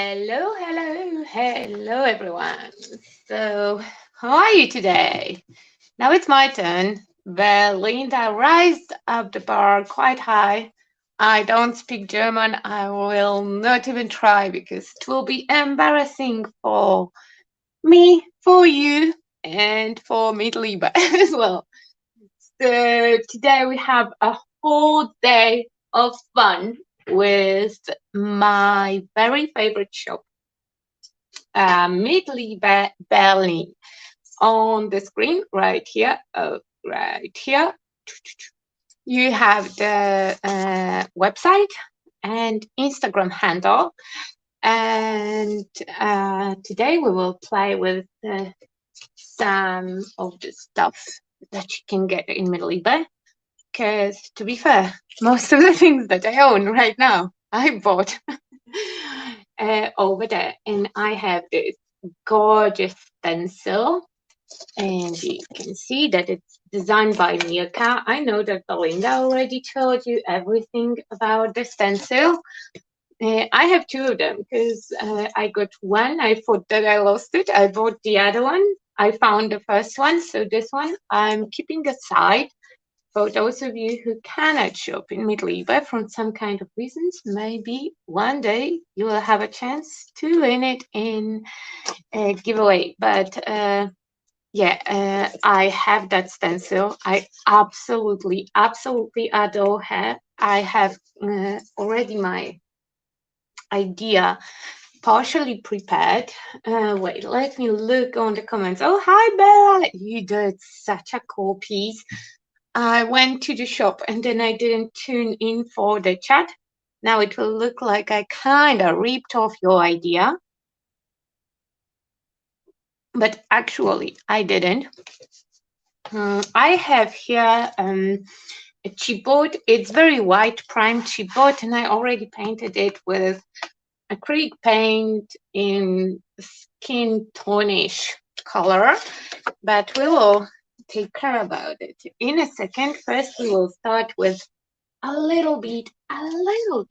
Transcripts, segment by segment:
Hello, everyone. So, how are you today? Now it's my turn. Belinda raised up the bar quite high. I don't speak German. I will not even try because it will be embarrassing for me, for you, and for me, Liba as well. So, today we have a whole day of fun with my very favorite shop, Berlin. On the screen right here, right here, you have the website and Instagram handle. And today we will play with some of the stuff that you can get in Middle eBay. Because to be fair, most of the things that I own right now, I bought over there. And I have this gorgeous stencil. And you can see that it's designed by Mirka. I know that Belinda already told you everything about the stencil. I have two of them because I got one. I thought that I lost it. I bought the other one. I found the first one. So this one I'm keeping aside for those of you who cannot shop in Middle eBay from some kind of reasons. Maybe one day you will have a chance to win it in a giveaway. But yeah, I have that stencil. I absolutely adore her. I have already my idea partially prepared. Wait, let me look on the comments. Oh, hi, Bella. You did such a cool piece. I went to the shop and then I didn't tune in for the chat. Now it will look like I kind of ripped off your idea. But actually, I didn't. I have here a chipboard. It's very white primed chipboard, and I already painted it with acrylic paint in skin tonish color. But we will take care about it in a second. First, we will start with a little bit of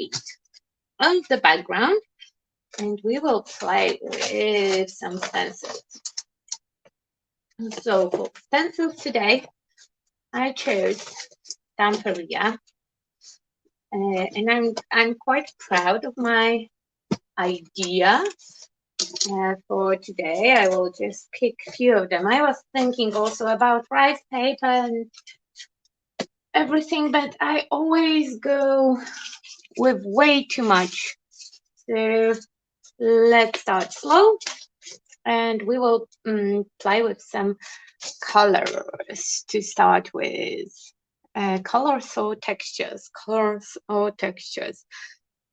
the background, and we will play with some stencils. So for stencils today, I chose Stamperia, and I'm quite proud of my idea. For today, I will just pick a few of them. I was thinking also about rice paper and everything, but I always go with way too much. So let's start slow, and we will play with some colors to start with. Colors or textures.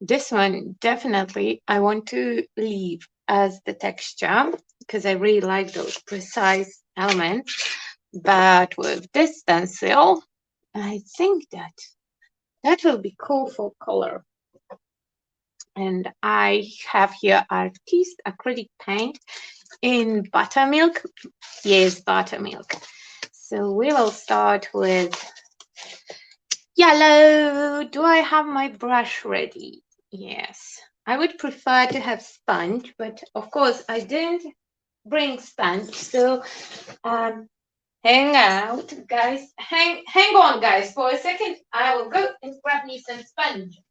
This one definitely I want to leave as the texture because I really like those precise elements. But with this stencil, I think that will be cool for color. And I have here Artist acrylic paint in buttermilk. Yes, buttermilk. So we will start with yellow. Do I have my brush ready? Yes. I would prefer to have sponge, but of course I didn't bring sponge. So hang out, guys. Hang on, guys, for a second. I will go and grab me some sponge.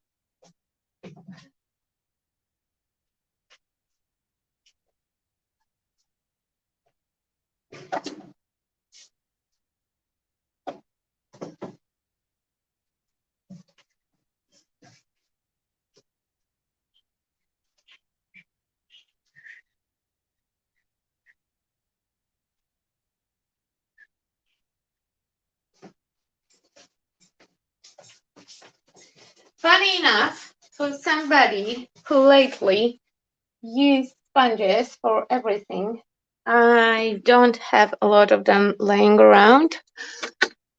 Funny enough, for somebody who lately used sponges for everything, I don't have a lot of them laying around,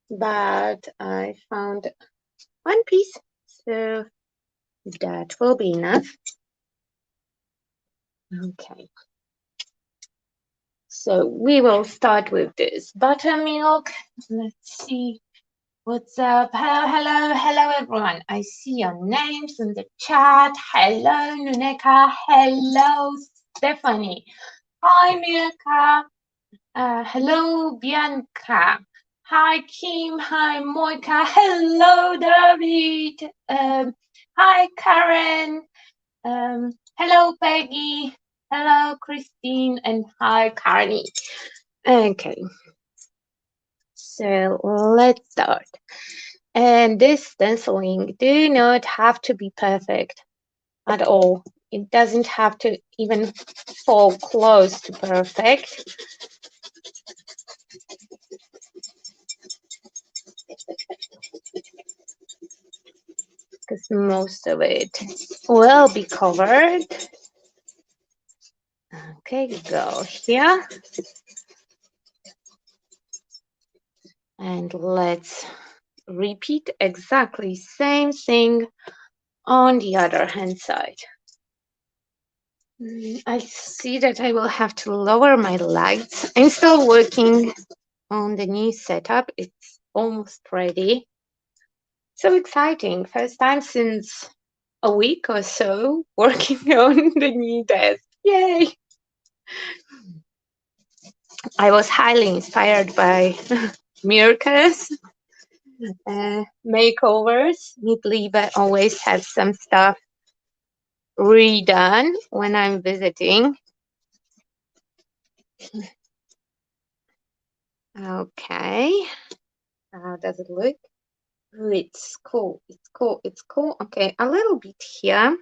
but I found one piece, so that will be enough. Okay. So we will start with this buttermilk. Let's see What's up? Hello, everyone. I see your names in the chat. Hello, Nuneka. Hello, Stephanie. Hi, Mirka. Hello, Bianca. Hi, Kim. Hi, Moika. Hello, David. Hi, Karen. Hello, Peggy. Hello, Christine. And hi, Carney. Okay, so let's start. And this stenciling do not have to be perfect at all. It doesn't have to even fall close to perfect. Because most of it will be covered. Okay, go here. And let's repeat exactly same thing on the other hand side. I see that I will have to lower my lights. I'm still working on the new setup. It's almost ready. So exciting. First time since a week or so working on the new desk. Yay! I was highly inspired by Mirka's makeovers. Midliebe always has some stuff redone when I'm visiting. Okay. How does it look? Oh, it's cool. It's cool. It's cool. Okay, a little bit here.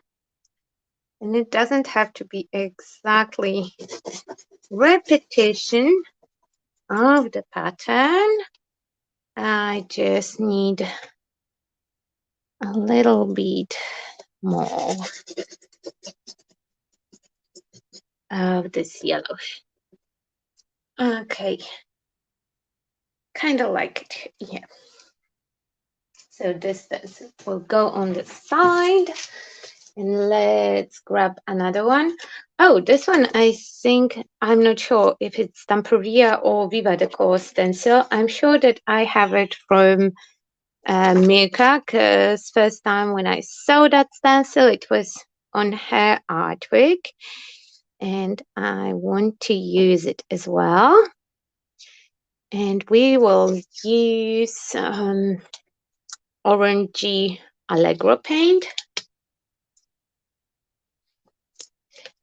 And it doesn't have to be exactly repetition of the pattern. I just need a little bit more of this yellow. Okay, kind of like it, yeah. So this will go on the side. And let's grab another one. Oh, this one, I think, I'm not sure if it's Stamperia or Viva Decor stencil. I'm sure that I have it from Mirka, because first time when I saw that stencil, it was on her artwork. And I want to use it as well. And we will use orangey Allegro paint.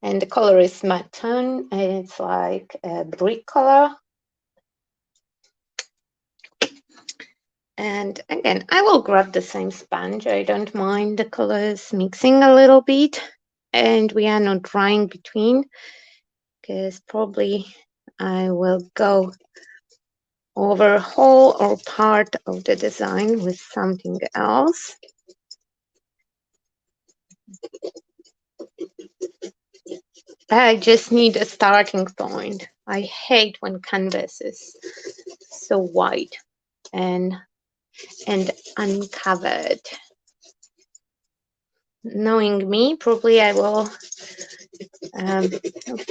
And the color is matte, it's like a brick color. And again, I will grab the same sponge. I don't mind the colors mixing a little bit. And we are not drying between, because probably I will go over whole or part of the design with something else. I just need a starting point. I hate when canvas is so white and uncovered. Knowing me, probably I will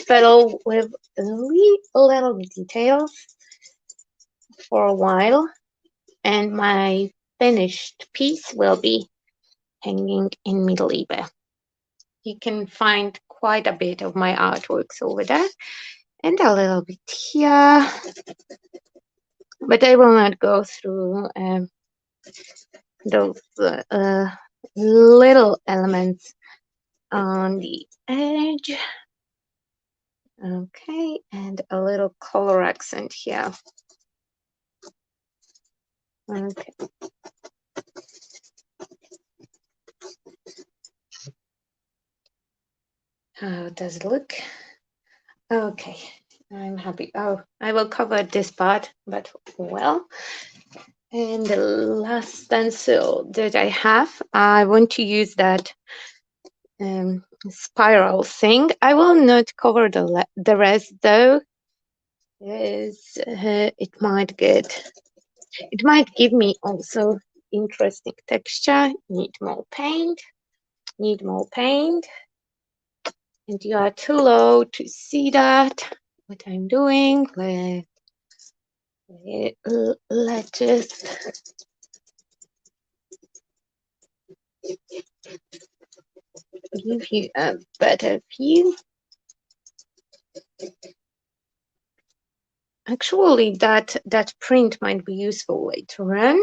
fiddle with little details for a while, and my finished piece will be hanging in Midliebe. You can find quite a bit of my artworks over there, and a little bit here, but I will not go through those little elements on the edge. Okay, and a little color accent here. Okay. How does it look? Okay, I'm happy. Oh, I will cover this part, but well. And the last stencil that I have, I want to use that spiral thing. I will not cover the rest though, because it might give me also interesting texture. Need more paint. And you are too low to see that. What I'm doing. Let's just give you a better view. Actually, that print might be useful later on.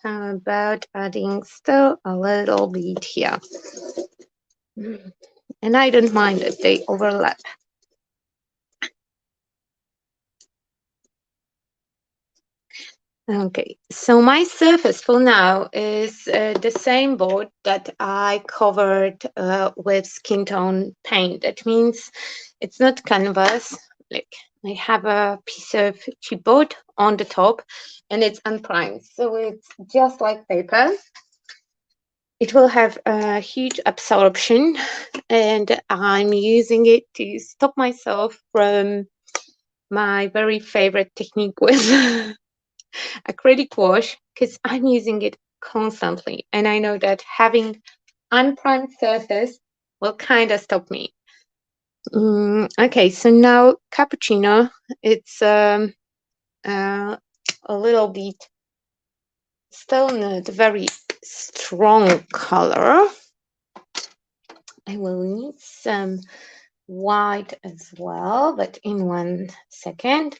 How about adding still a little bit here? And I don't mind if they overlap. Okay, so my surface for now is the same board that I covered with skin tone paint. That means it's not canvas. Like, I have a piece of chipboard on the top and it's unprimed. So it's just like paper. It will have a huge absorption, and I'm using it to stop myself from my very favorite technique with acrylic wash, because I'm using it constantly, and I know that having unprimed surface will kind of stop me. Okay, so now cappuccino, it's a little bit still not very strong color. I will need some white as well, but in 1 second.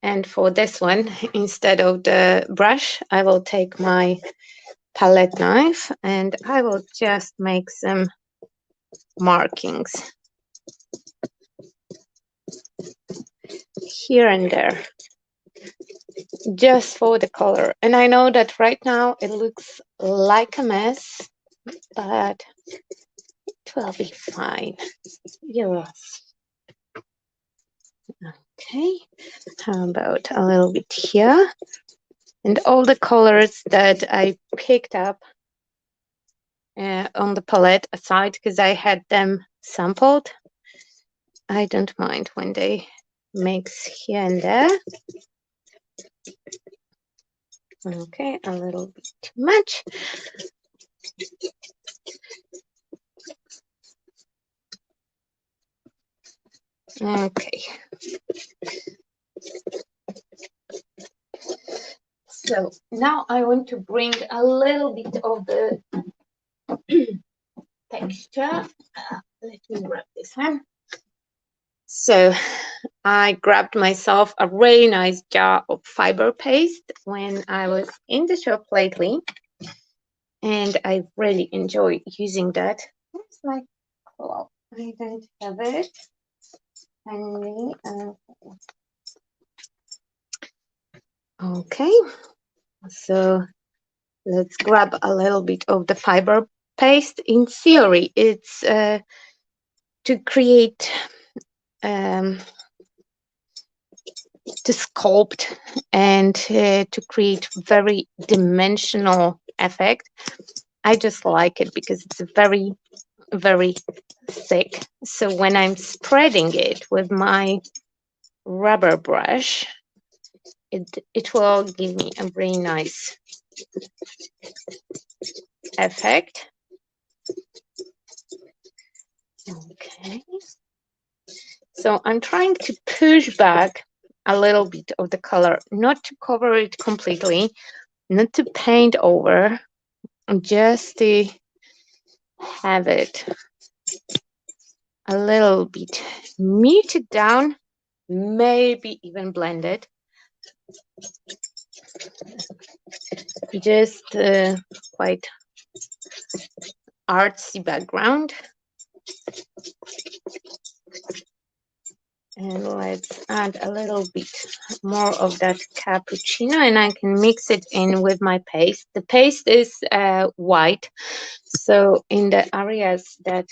And for this one, instead of the brush, I will take my palette knife and I will just make some markings here and there, just for the color. And I know that right now it looks like a mess, but it will be fine. Yes. Okay, how about a little bit here? And all the colors that I picked up on the palette aside, because I had them sampled, I don't mind when they mix here and there. Okay, a little bit too much. Okay. So now I want to bring a little bit of the texture. Let me grab this one. So I grabbed myself a really nice jar of fiber paste when I was in the shop lately, and I really enjoy using that. It's like, well, I don't have it. Finally, okay, so let's grab a little bit of the fiber paste. In theory, it's to create, to sculpt and to create very dimensional effect. I just like it because it's very, very thick. So when I'm spreading it with my rubber brush, it will give me a very nice effect. Okay. So I'm trying to push back a little bit of the color, not to cover it completely, not to paint over, just to have it a little bit muted down, maybe even blended. Just quite artsy background. And let's add a little bit more of that cappuccino, and I can mix it in with my paste. The paste is white, so in the areas that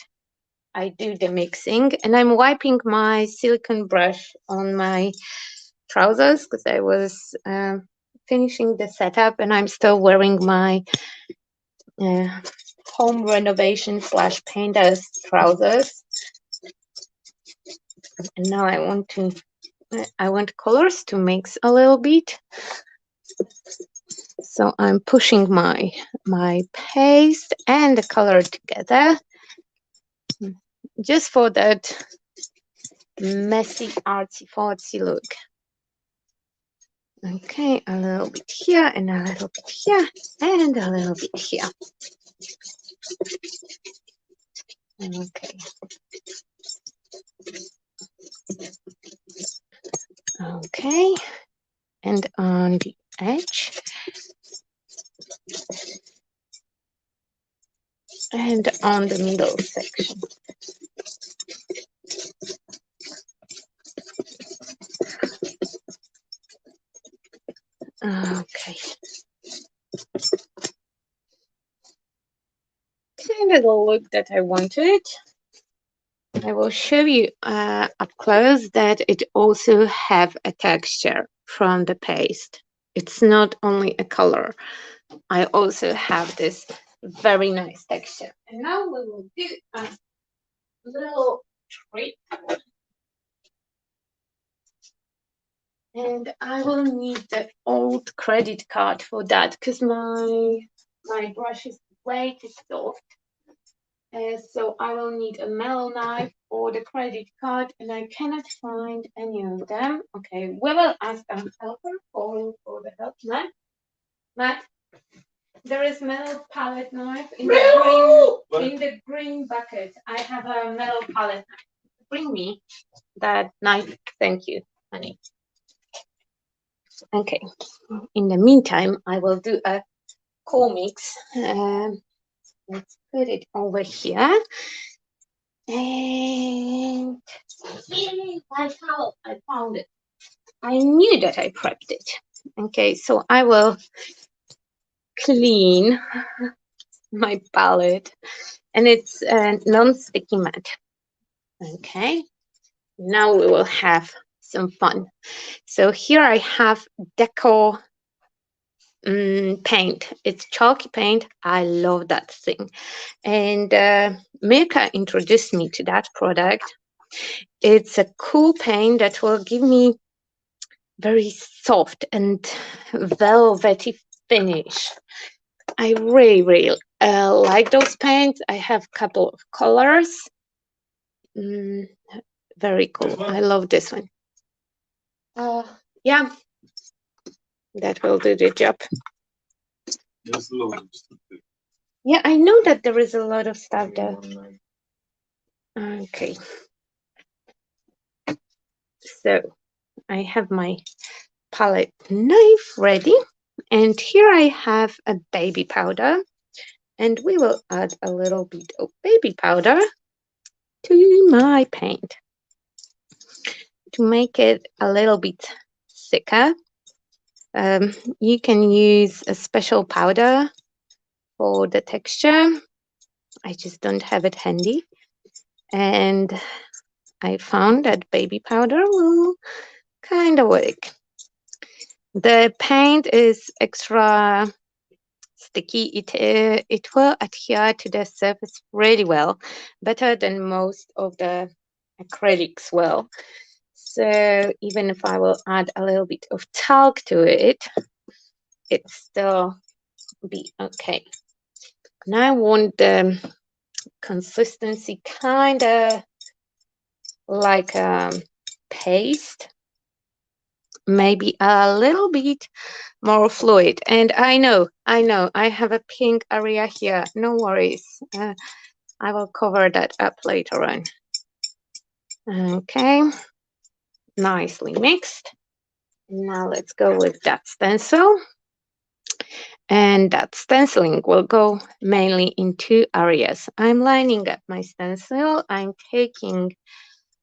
I do the mixing, and I'm wiping my silicone brush on my trousers because I was finishing the setup and I'm still wearing my home renovation / painter's trousers. And now I want colors to mix a little bit. So I'm pushing my paste and the color together, just for that messy, artsy, fartsy look. Okay, a little bit here and a little bit here and a little bit here. Okay. Okay. And on the edge. And on the middle section. Okay. Kind of the look that I wanted. I will show you up close that it also have a texture from the paste. It's not only a color. I also have this very nice texture. And now we will do a little trick. And I will need the old credit card for that because my brush is way too soft. So I will need a metal knife or the credit card, and I cannot find any of them. Okay, we will ask our helper for the help. Matt, there is metal palette knife in the green bucket. I have a metal palette knife. Bring me that knife. Thank you, honey. Okay. In the meantime, I will do a comics. Let's put it over here. And I found it. I knew that I prepped it. Okay, so I will clean my palette, and it's non-sticky matte. Okay, now we will have some fun. So here I have deco paint. It's chalky paint. I love that thing. And Mirka introduced me to that product. It's a cool paint that will give me very soft and velvety finish. I really like those paints. I have a couple of colors. Very cool. I love this one. Yeah, that will do the job. Yeah, I know that there is a lot of stuff there. Okay. So I have my palette knife ready. And here I have a baby powder. And we will add a little bit of baby powder to my paint to make it a little bit thicker. You can use a special powder for the texture. I just don't have it handy. And I found that baby powder will kind of work. The paint is extra sticky. It will adhere to the surface really well, better than most of the acrylics will. So even if I will add a little bit of talc to it, it still be okay. Now I want the consistency kind of like a paste, maybe a little bit more fluid. And I know, I have a pink area here. No worries. I will cover that up later on. Okay, nicely mixed. Now let's go with that stencil. And that stenciling will go mainly in two areas. I'm lining up my stencil. I'm taking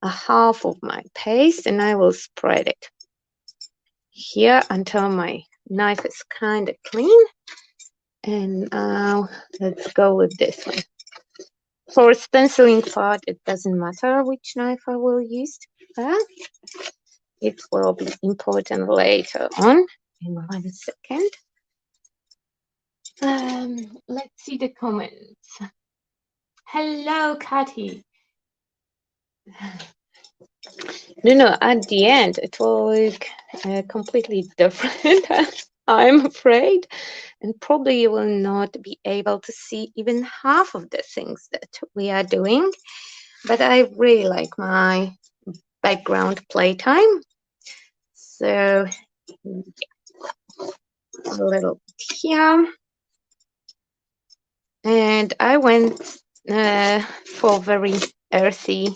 a half of my paste and I will spread it here until my knife is kind of clean. And now let's go with this one. For stenciling part, it doesn't matter which knife I will use. It will be important later on. In 1 second. Let's see the comments. Hello, Cathy. No, at the end, it will look completely different, I'm afraid. And probably you will not be able to see even half of the things that we are doing. But I really like my background playtime. So, yeah, a little bit here. And I went for very earthy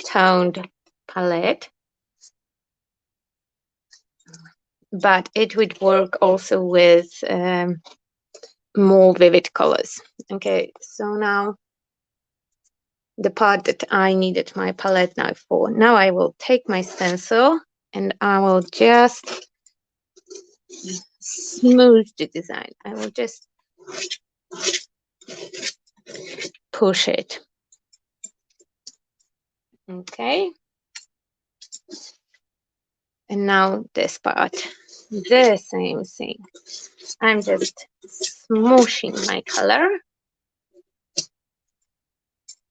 toned palette, but it would work also with more vivid colors. Okay, so now the part that I needed my palette knife for. Now I will take my stencil and I will just smooth the design. I will just push it. Okay. And now this part, the same thing. I'm just smooshing my color.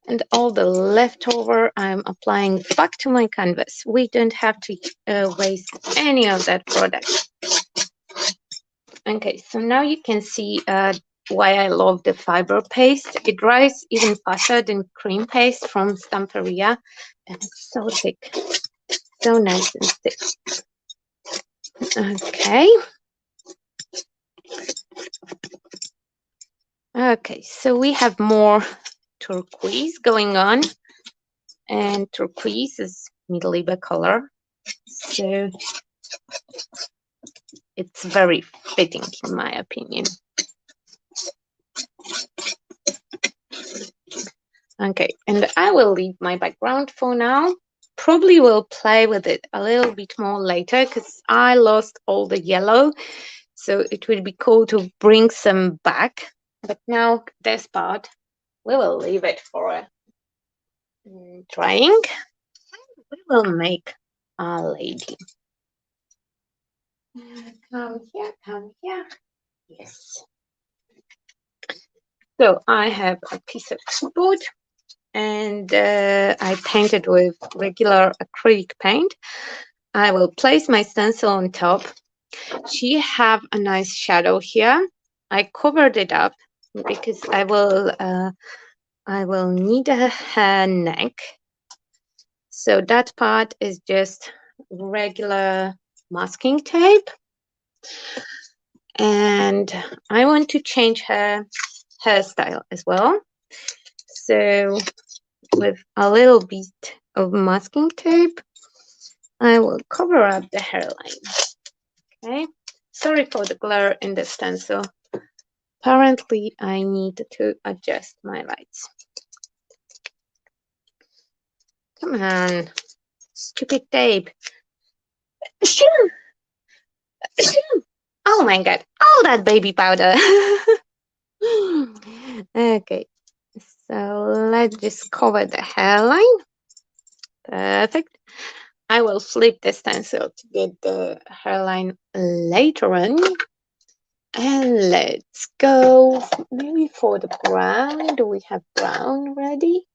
And all the leftover I'm applying back to my canvas. We don't have to waste any of that product. Okay, so now you can see why I love the fiber paste. It dries even faster than cream paste from Stamperia, and it's so thick, so nice and thick. Okay. Okay, so we have more turquoise going on, and turquoise is Middle color, so it's very fitting in my opinion. Okay, and I will leave my background for now. Probably will play with it a little bit more later because I lost all the yellow, so it would be cool to bring some back. But now this part, we will leave it for drying. We will make a lady. Come here, come here. Yes. So I have a piece of keyboard and I painted with regular acrylic paint. I will place my stencil on top. She have a nice shadow here. I covered it up because I will need her neck. So that part is just regular masking tape. And I want to change her hairstyle as well. So with a little bit of masking tape, I will cover up the hairline. Okay, sorry for the glare in the stencil. Apparently, I need to adjust my lights. Come on, stupid tape. Oh my god, all that baby powder. Okay, so let's just cover the hairline. Perfect. I will flip the stencil to get the hairline later on. And let's go maybe for the brown. Do we have brown ready?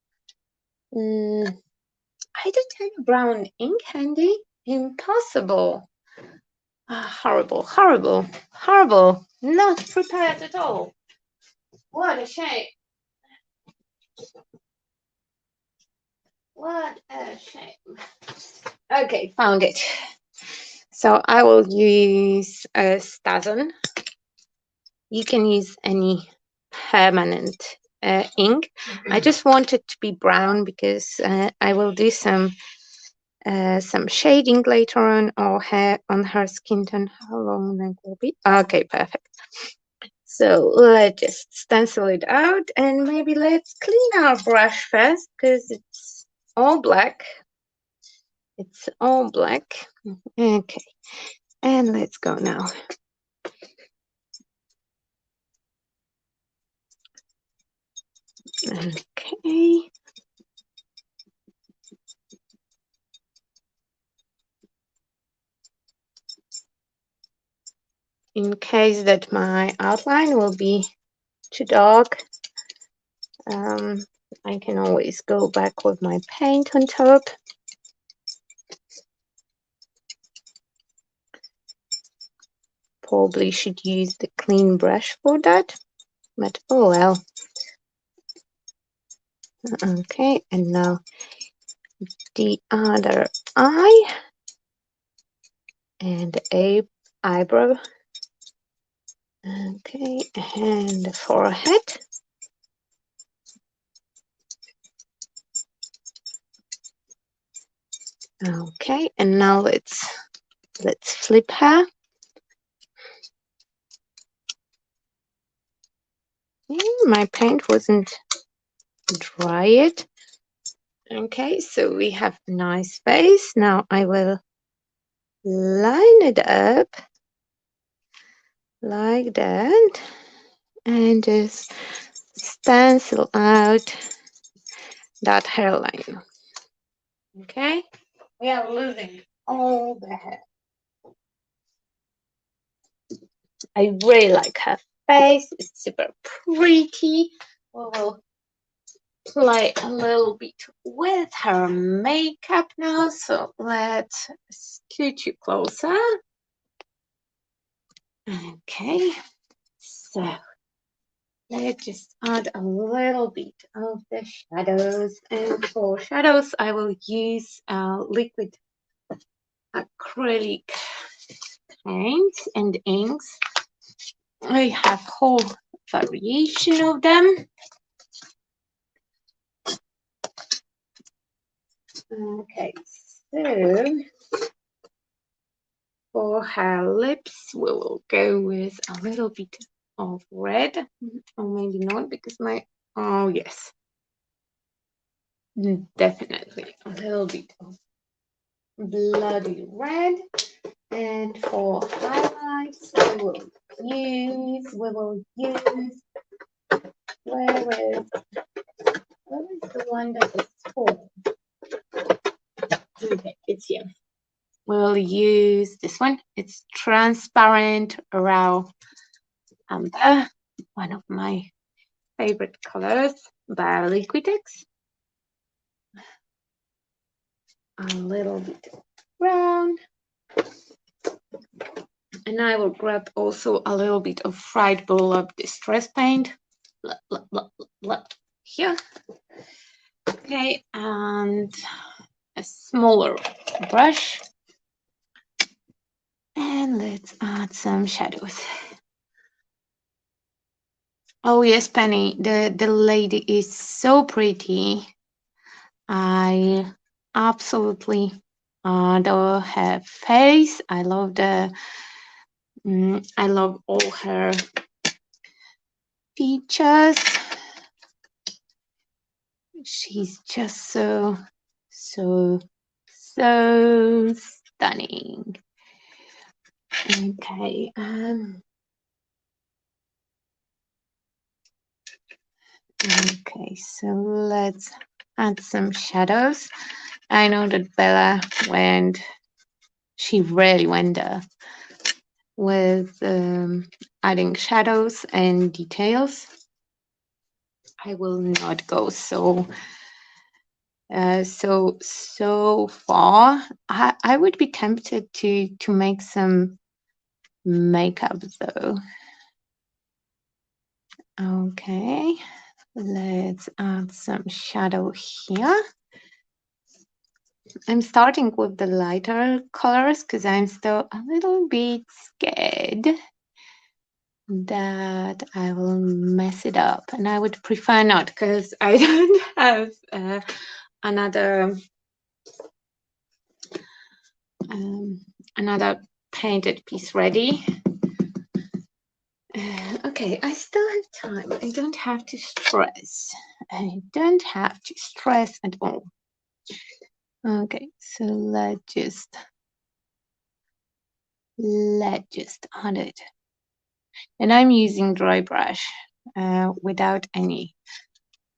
I don't have brown ink handy. Impossible. Horrible, horrible, horrible. Not prepared at all. What a shame. What a shame. Okay, found it. So I will use a Stazon. You can use any permanent ink. I just want it to be brown because I will do some shading later on or hair on her skin tone. How long that will be? Okay, perfect. So let's just stencil it out and maybe let's clean our brush first because it's all black. It's all black. Okay, and let's go now. Okay. In case that my outline will be too dark, I can always go back with my paint on top. Probably should use the clean brush for that, but oh well. Okay, and now the other eye and a eyebrow. Okay, and the forehead. Okay, and now let's flip her. My paint wasn't dry yet. Okay, so we have a nice face. Now I will line it up like that and just stencil out that hairline. Okay, we are losing all the hair. I really like her face. It's super pretty. We will play a little bit with her makeup now. So let's scoot you closer. Okay, so let's just add a little bit of the shadows. And for shadows, I will use liquid acrylic paints and inks. I have whole variation of them. Okay, so for her lips, we will go with a little bit of red, or maybe not, because oh yes, definitely a little bit of bloody red. And for highlights, we will use, where is the one that is full? Okay, it's here. We'll use this one. It's transparent raw amber, one of my favorite colors by Liquitex. A little bit brown. And I will grab also a little bit of Fried Burlap Distress Paint. Here. Okay, and a smaller brush. And let's add some shadows. Oh yes, Penny, the lady is so pretty. I absolutely adore her face. I love I love all her features. She's just so stunning. Okay. Okay, so let's add some shadows. I know that Bella she really went there with adding shadows and details. I will not go so far. I would be tempted to make some makeup though. Okay, let's add some shadow here. I'm starting with the lighter colors because I'm still a little bit scared that I will mess it up, and I would prefer not because I don't have another painted piece ready. Okay, I still have time. I don't have to stress. I don't have to stress at all. Okay, so let's just add it. And I'm using dry brush without any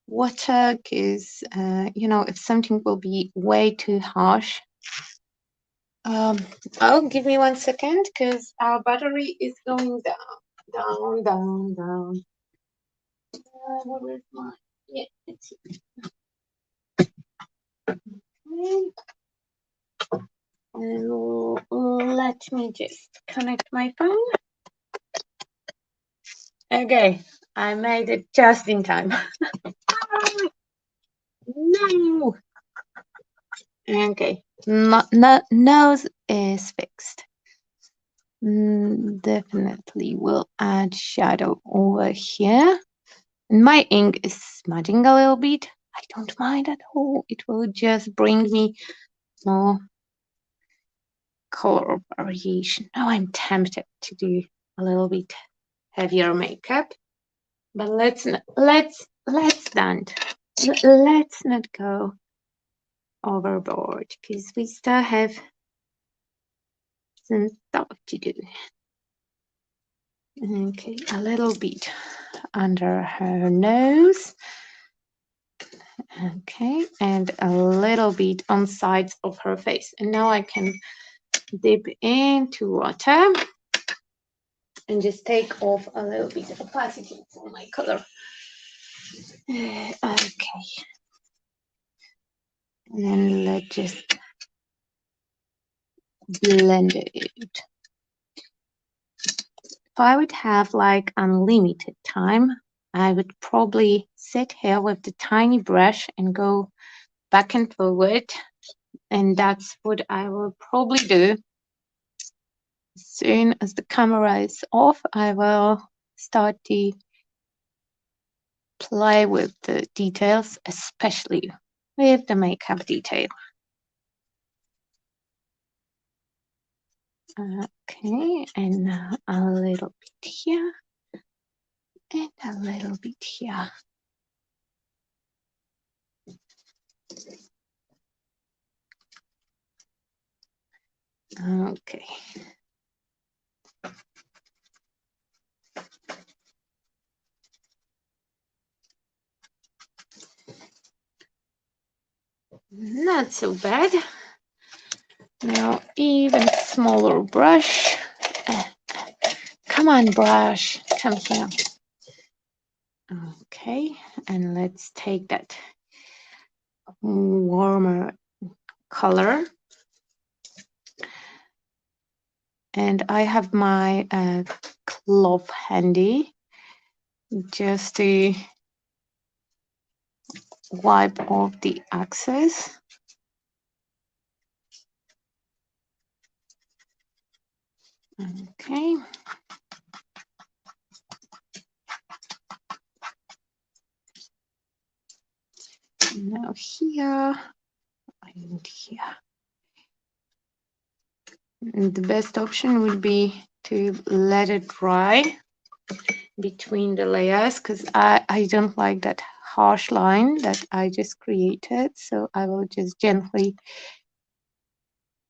water because, if something will be way too harsh. Oh, give me 1 second because our battery is going down. Where is my, yeah, it's here. Okay. And let me just connect my phone. Okay, I made it just in time. No. Okay, nose is fixed. Definitely will add shadow over here. And my ink is smudging a little bit. I don't mind at all. It will just bring me more color variation. Now I'm tempted to do a little bit heavier makeup, but let's not go overboard because we still have some stuff to do. Okay, a little bit under her nose. Okay, and a little bit on sides of her face. And now I can dip into water and just take off a little bit of opacity for my color. Okay, and then let's just blend it. If I would have like unlimited time, I would probably sit here with the tiny brush and go back and forward. And that's what I will probably do. As soon as the camera is off, I will start to play with the details, especially with the makeup detail. Okay, and now a little bit here and a little bit here. Okay. Not so bad. Now even smaller brush. Come on, brush, come here. Okay, and let's take that warmer color. And I have my cloth handy just to wipe off the excess. Okay. Now here and here. And the best option would be to let it dry between the layers because I don't like that harsh line that I just created. So I will just gently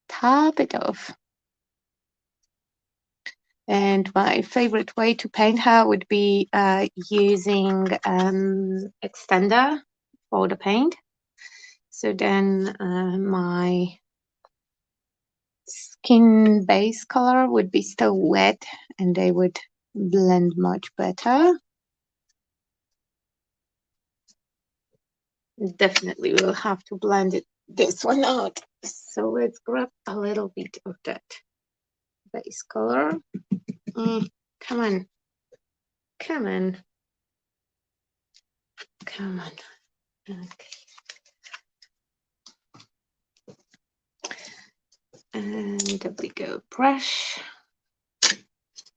tap it off. And my favorite way to paint her would be using extender for the paint. So then my skin base color would be still wet and they would blend much better. Definitely will have to blend this one out. So let's grab a little bit of that base color. Come on. Come on. Come on. Okay. And a bigger brush.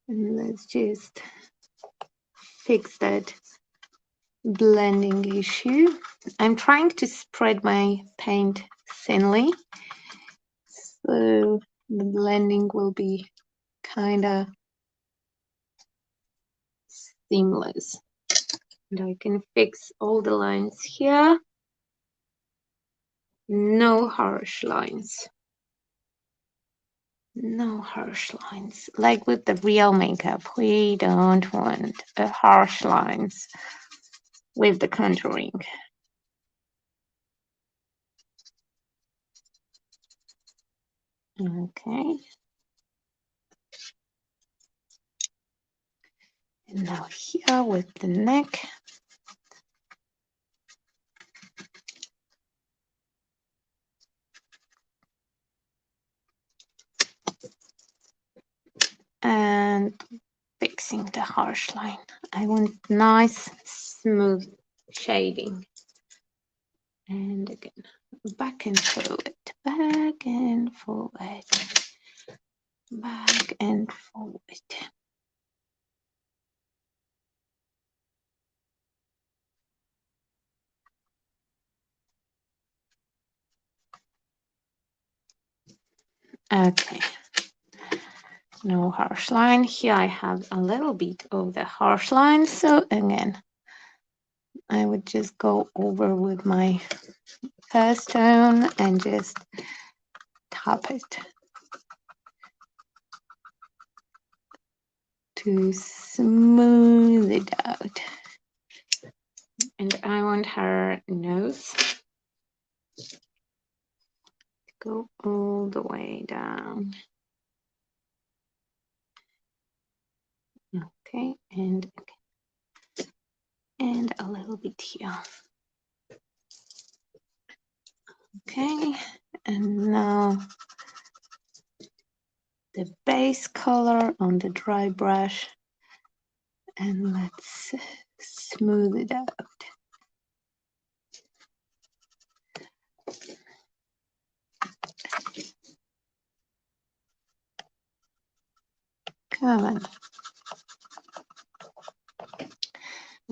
And let's just fix that blending issue. I'm trying to spread my paint thinly. So the blending will be kind of seamless. And I can fix all the lines here. No harsh lines. No harsh lines. Like with the real makeup, we don't want harsh lines with the contouring. Okay. And now here with the neck. And fixing the harsh line. I want nice, smooth shading. And again, back and forward, back and forward, back and forward. Okay, no harsh line. Here I have a little bit of the harsh line. So again, I would just go over with my first tone and just tap it to smooth it out. And I want her nose to go all the way down. Okay, and a little bit here. Okay, and now the base color on the dry brush, and let's smooth it out. Come on.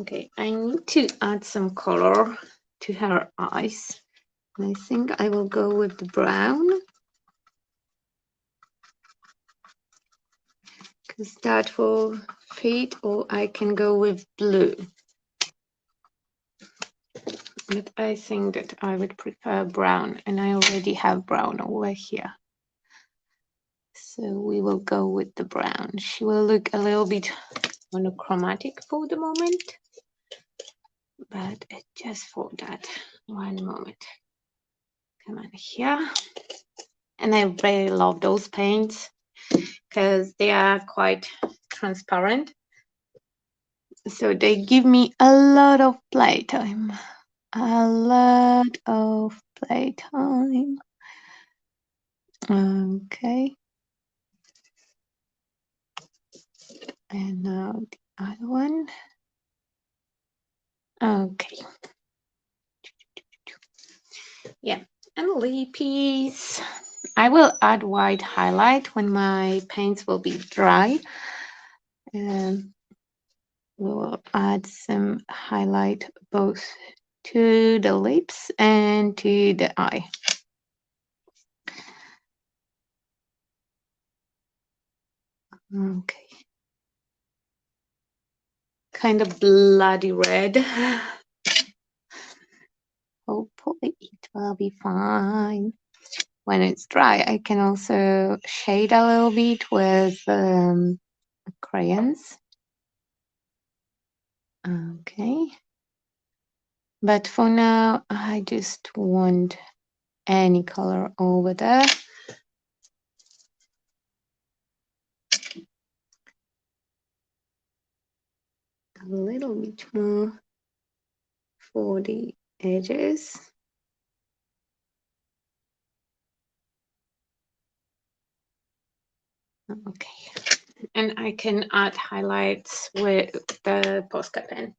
Okay, I need to add some color to her eyes. And I think I will go with the brown, because that will fit, or I can go with blue. But I think that I would prefer brown, and I already have brown over here. So we will go with the brown. She will look a little bit monochromatic for the moment, but just for that one moment. Come on here. And I really love those paints because they are quite transparent. So they give me a lot of playtime. A lot of playtime. Okay. And now the other one. Okay. Yeah, and lippies. I will add white highlight when my paints will be dry. And we will add some highlight both to the lips and to the eye. Okay. Kind of bloody red. Hopefully it will be fine. When it's dry, I can also shade a little bit with crayons. Okay. But for now, I just want any color over there. A little bit more for the edges. Okay, and I can add highlights with the Posca pen.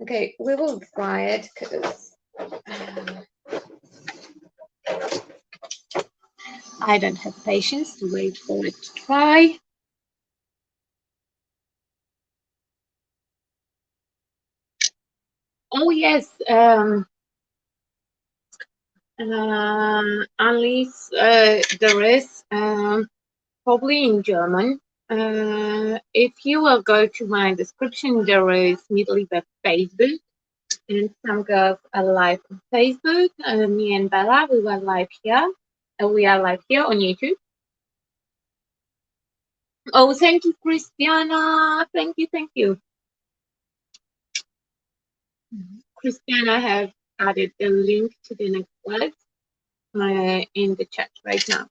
Okay, we will dry it because I don't have patience to wait for it to dry. Oh yes, unless there is probably in German. If you will go to my description, there is immediately the Facebook, and some girls are live on Facebook. Me and Bella, we were live here. We are live here on YouTube. Oh, thank you, Christiana. Thank you, thank you. Christiana has added a link to the next slide in the chat right now.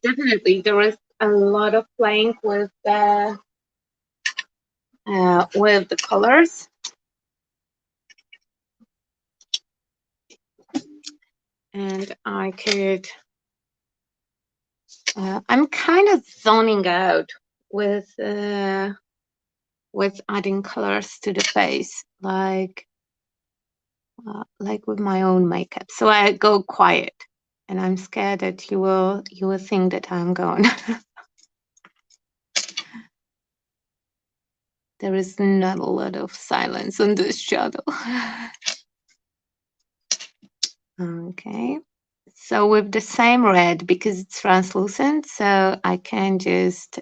Definitely, there is a lot of playing with the colors. And I could, I'm kind of zoning out with adding colors to the face, like with my own makeup. So I go quiet, and I'm scared that you will think that I'm gone. There is not a lot of silence on this shadow. Okay. So with the same red, because it's translucent, so I can just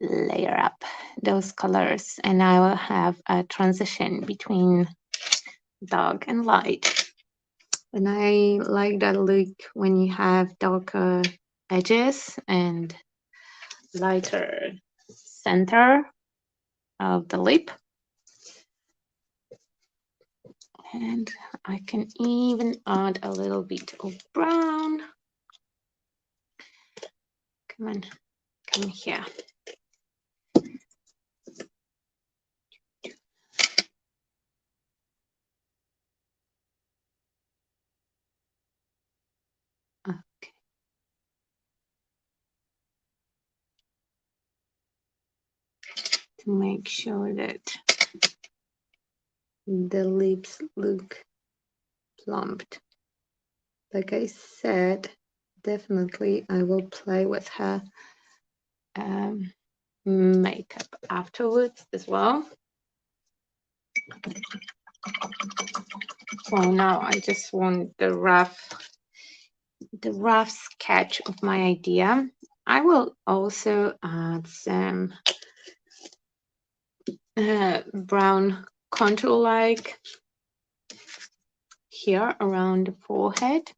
layer up those colors, and I will have a transition between dark and light. And I like that look when you have darker edges and lighter center of the lip. And I can even add a little bit of brown. Come on, come here. Okay. To make sure that the lips look plumped. Like I said, definitely I will play with her makeup afterwards as well. For now, I just want the rough sketch of my idea. I will also add some brown contour like here around the forehead,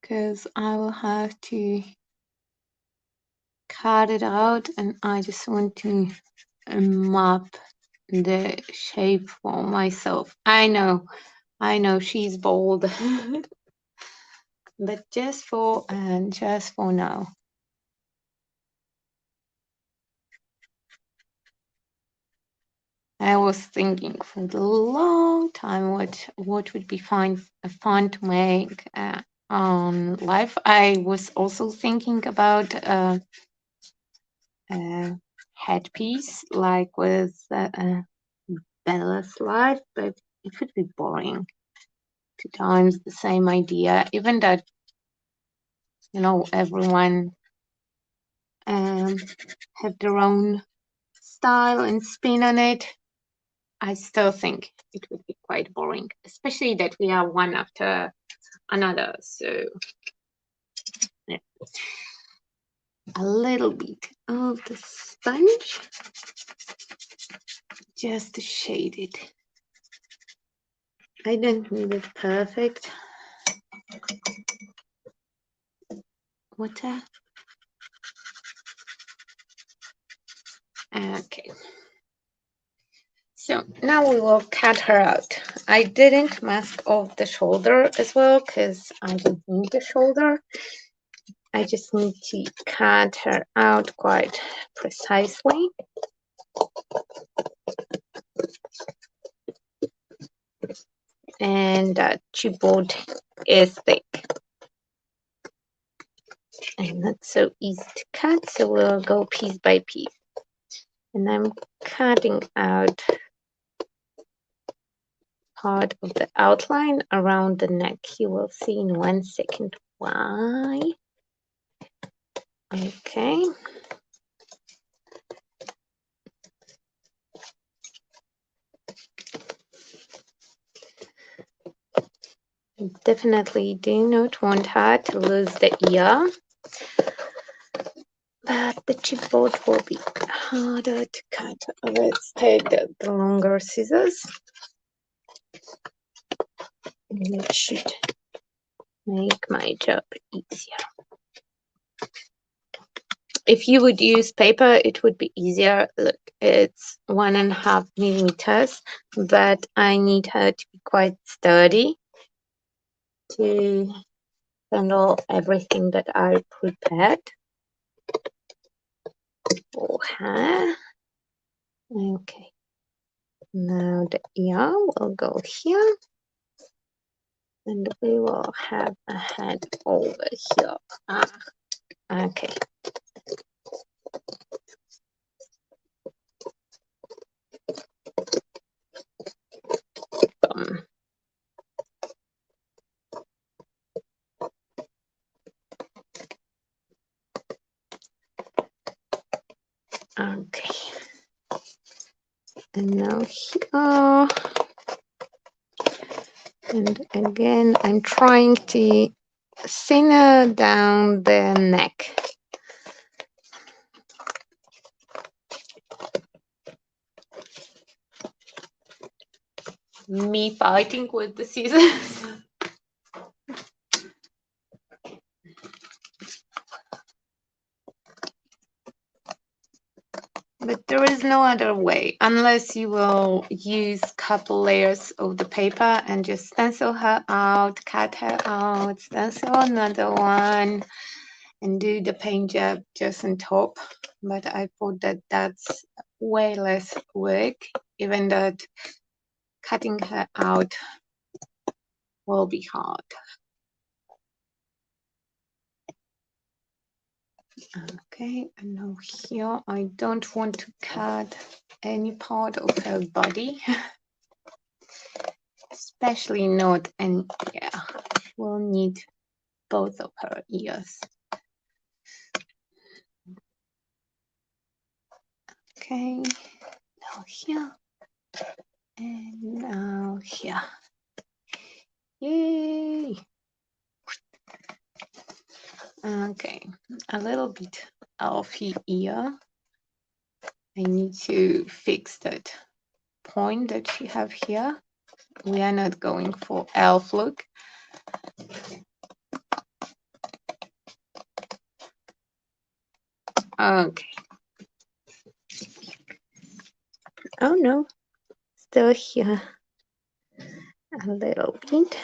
because I will have to cut it out, and I just want to map the shape for myself. I know she's bold, but just for now. I was thinking for a long time what would be fun to make on live. I was also thinking about headpiece like with Bella's life, but it would be boring. 2 times the same idea, even that everyone have their own style and spin on it. I still think it would be quite boring, especially that we are one after another. So yeah. A little bit of the sponge just to shade it. I don't need it perfect. Water. Okay. So now we will cut her out. I didn't mask off the shoulder as well because I don't need the shoulder. I just need to cut her out quite precisely. And that chipboard is thick and not so easy to cut, so we'll go piece by piece. And I'm cutting out part of the outline around the neck. You will see in 1 second why. Okay. Definitely do not want her to lose the ear, but the chipboard will be harder to cut. Let's take the longer scissors. And it should make my job easier. If you would use paper, it would be easier. Look, it's 1.5 millimeters, but I need her to be quite sturdy to handle everything that I prepared for her. Okay, now the ear will go here, and we will have a head over here. Okay. Okay. And again, I'm trying to thinner down the neck. Me fighting with the scissors. But there is no other way unless you will use a couple layers of the paper and just stencil her out, cut her out, stencil another one, and do the paint job just on top. But I thought that that's way less work, even that cutting her out will be hard. Okay, and now here I don't want to cut any part of her body, especially not an ear. We'll need both of her ears. Okay, now here and now here. Yay! Okay, a little bit of her ear. I need to fix that point that she have here. We are not going for elf look. Okay. Oh no, still here a little bit.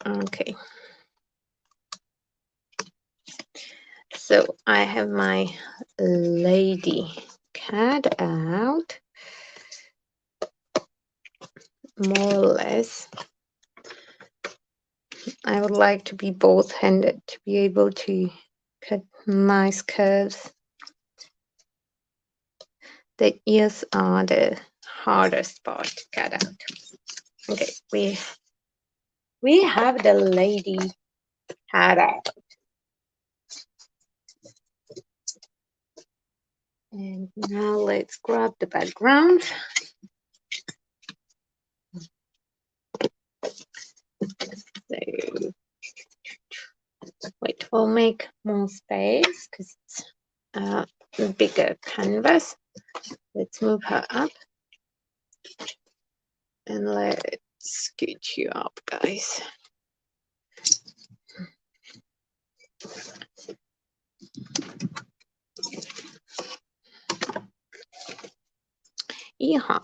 Okay. So I have my lady cat out, more or less. I would like to be both-handed to be able to cut nice curves. The ears are the hardest part to cut out. Okay, we have the lady cat out. And now let's grab the background. So, wait, we'll make more space because it's a bigger canvas. Let's move her up. And let's scoot you up, guys. Yeah.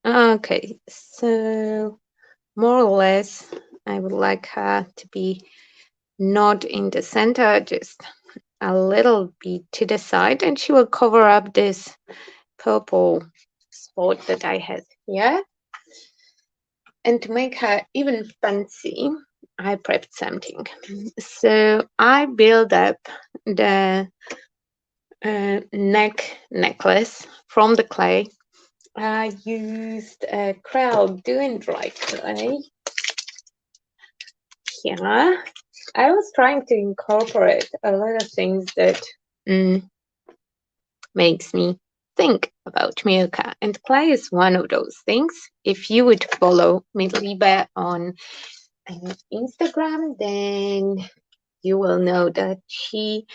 Okay, so more or less, I would like her to be not in the center, just a little bit to the side, and she will cover up this purple spot that I have here. And to make her even fancy, I prepped something. So I build up the necklace from the clay. I used a crowd doing dry clay. Here, I was trying to incorporate a lot of things that makes me think about Milka, and clay is one of those things. If you would follow Liebe on Instagram, then you will know that she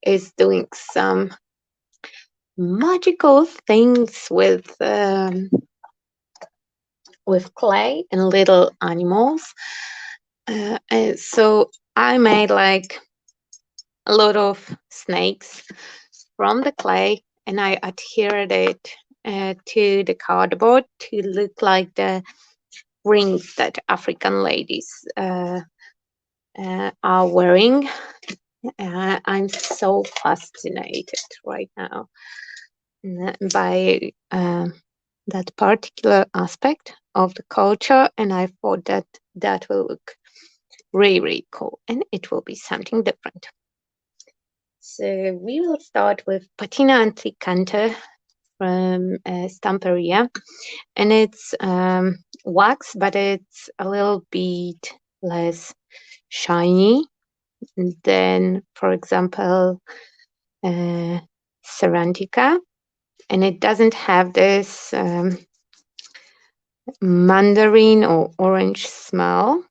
is doing some magical things with clay and little animals. And so I made like a lot of snakes from the clay, and I adhered it to the cardboard to look like the rings that African ladies are wearing. I'm so fascinated right now by that particular aspect of the culture, and I thought that that will look really, really cool, and it will be something different. So we will start with Patina Antricante from Stamperia, and it's wax, but it's a little bit less shiny. than, for example, Serantica, and it doesn't have this mandarin or orange smell.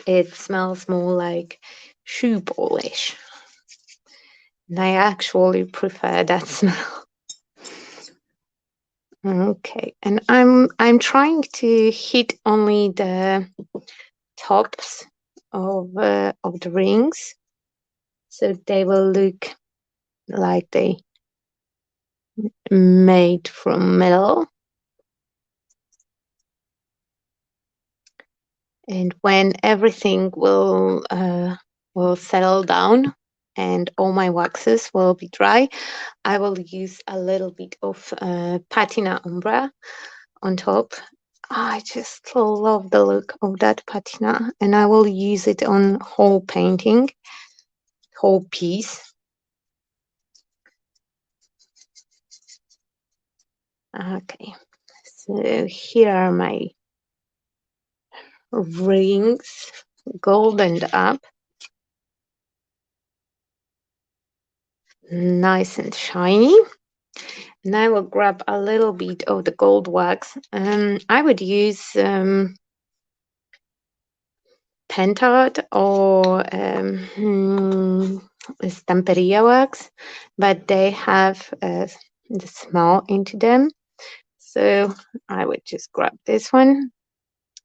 It smells more like shoe polish, and I actually prefer that smell. Okay, and I'm trying to hit only the tops of the rings, so they will look like they made from metal. And when everything will settle down and all my waxes will be dry, I will use a little bit of patina umbra on top. I just love the look of that patina, and I will use it on whole painting, whole piece. Okay, so here are my rings, goldened up, nice and shiny. And I will grab a little bit of the gold wax. I would use pentard or stamperia wax, but they have the smell into them. So I would just grab this one.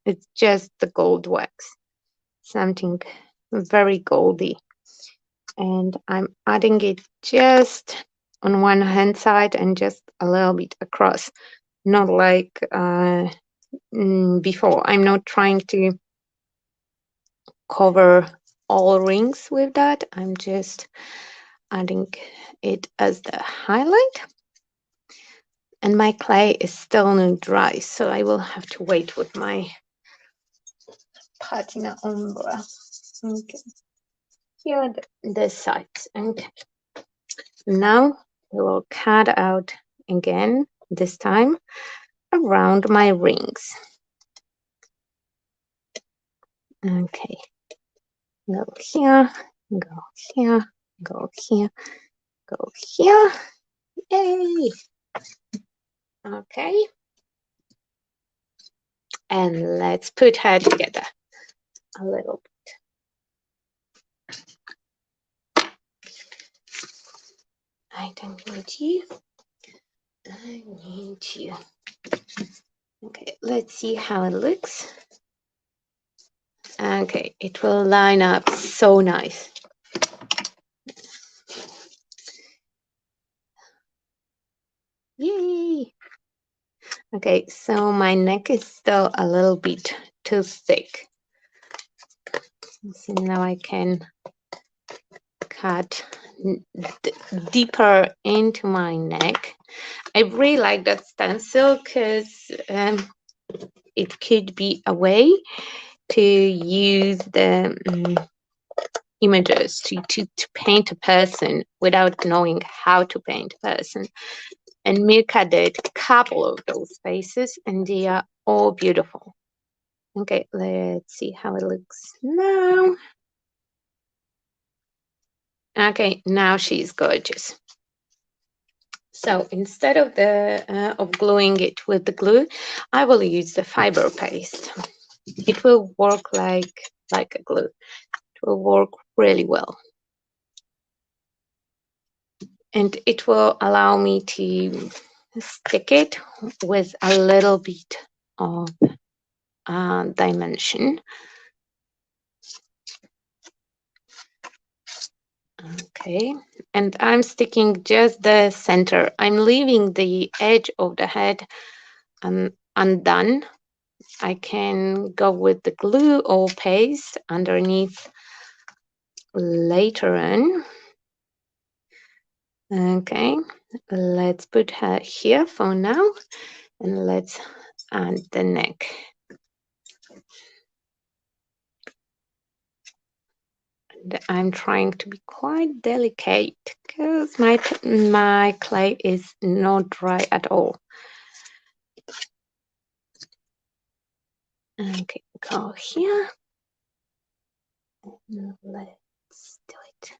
It's just the gold wax, something very goldy. And I'm adding it just on one hand side and just a little bit across, not like before. I'm not trying to cover all rings with that. I'm just adding it as the highlight. And my clay is still not dry, so I will have to wait with my patina umbra. Okay, here are the sides. Okay, now we will cut out again, this time around my rings. Okay, go here, go here, go here, go here. Yay! Okay, and let's put her together a little bit. I don't need you. I need you. Okay, let's see how it looks. Okay, it will line up so nice. Yay! Okay, so my neck is still a little bit too thick. So now I can cut deeper into my neck. I really like that stencil because it could be a way to use the images to paint a person without knowing how to paint a person. And Mirka did a couple of those faces, and they are all beautiful. Okay, let's see how it looks now. Okay, now she's gorgeous. So instead of the of gluing it with the glue, I will use the fiber paste. It will work like a glue. It will work really well. And it will allow me to stick it with a little bit of dimension. Okay, and I'm sticking just the center. I'm leaving the edge of the head undone. I can go with the glue or paste underneath later on. Okay, let's put her here for now, and let's add the neck. And I'm trying to be quite delicate because my clay is not dry at all. Okay, go here. Let's do it.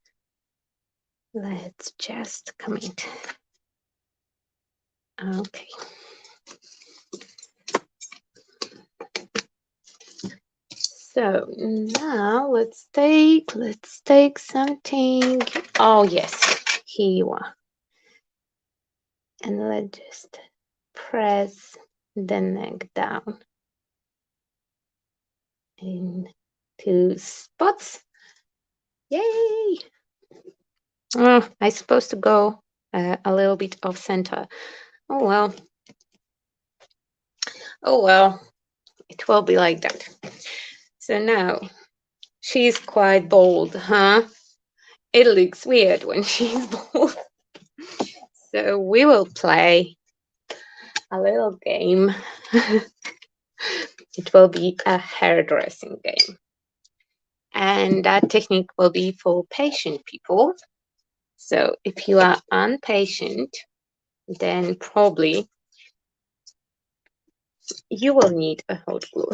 Let's just commit. Okay. So now let's take something. Oh yes, here you are. And let's just press the neck down in 2 spots. Yay! Oh, I'm supposed to go a little bit off center. Oh well. Oh well. It will be like that. So now she's quite bold, huh? It looks weird when she's bold. So we will play a little game. It will be a hairdressing game. And that technique will be for patient people. So if you are impatient, then probably you will need a hot glue.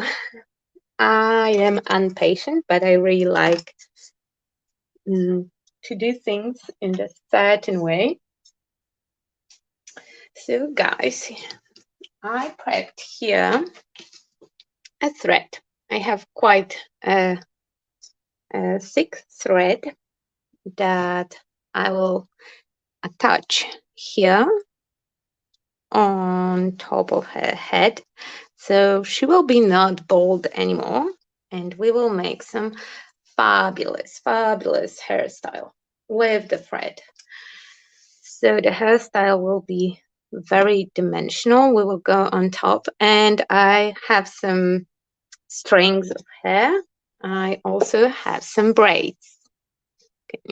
I am impatient, but I really like to do things in a certain way. So guys, I prepped here a thread. I have quite a thick thread that I will attach here on top of her head. So she will be not bald anymore, and we will make some fabulous hairstyle with the thread. So the hairstyle will be very dimensional. We will go on top, and I have some strings of hair. I also have some braids.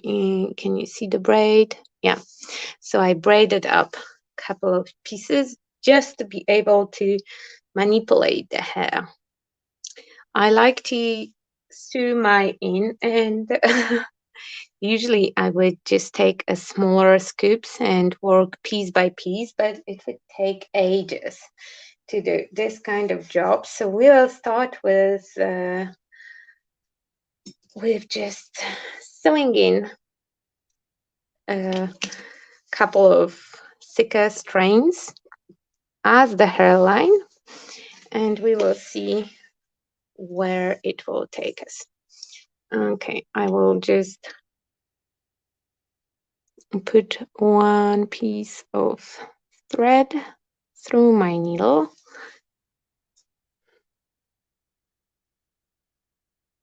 Can you see the braid? Yeah. So I braided up a couple of pieces just to be able to manipulate the hair. I like to sew my in, and usually I would just take a smaller scoops and work piece by piece, but it would take ages to do this kind of job. So we will start with just sewing in a couple of thicker strands as the hairline, and we will see where it will take us. Okay, I will just put one piece of thread through my needle.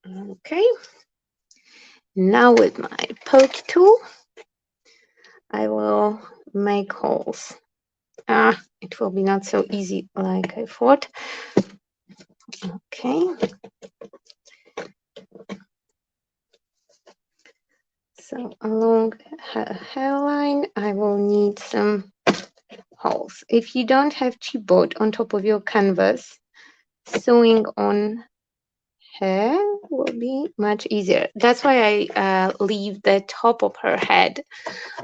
Okay, now with my poke tool, I will make holes. It will be not so easy like I thought. Okay. So along her hairline, I will need some holes. If you don't have chipboard on top of your canvas, sewing on hair will be much easier. That's why I leave the top of her head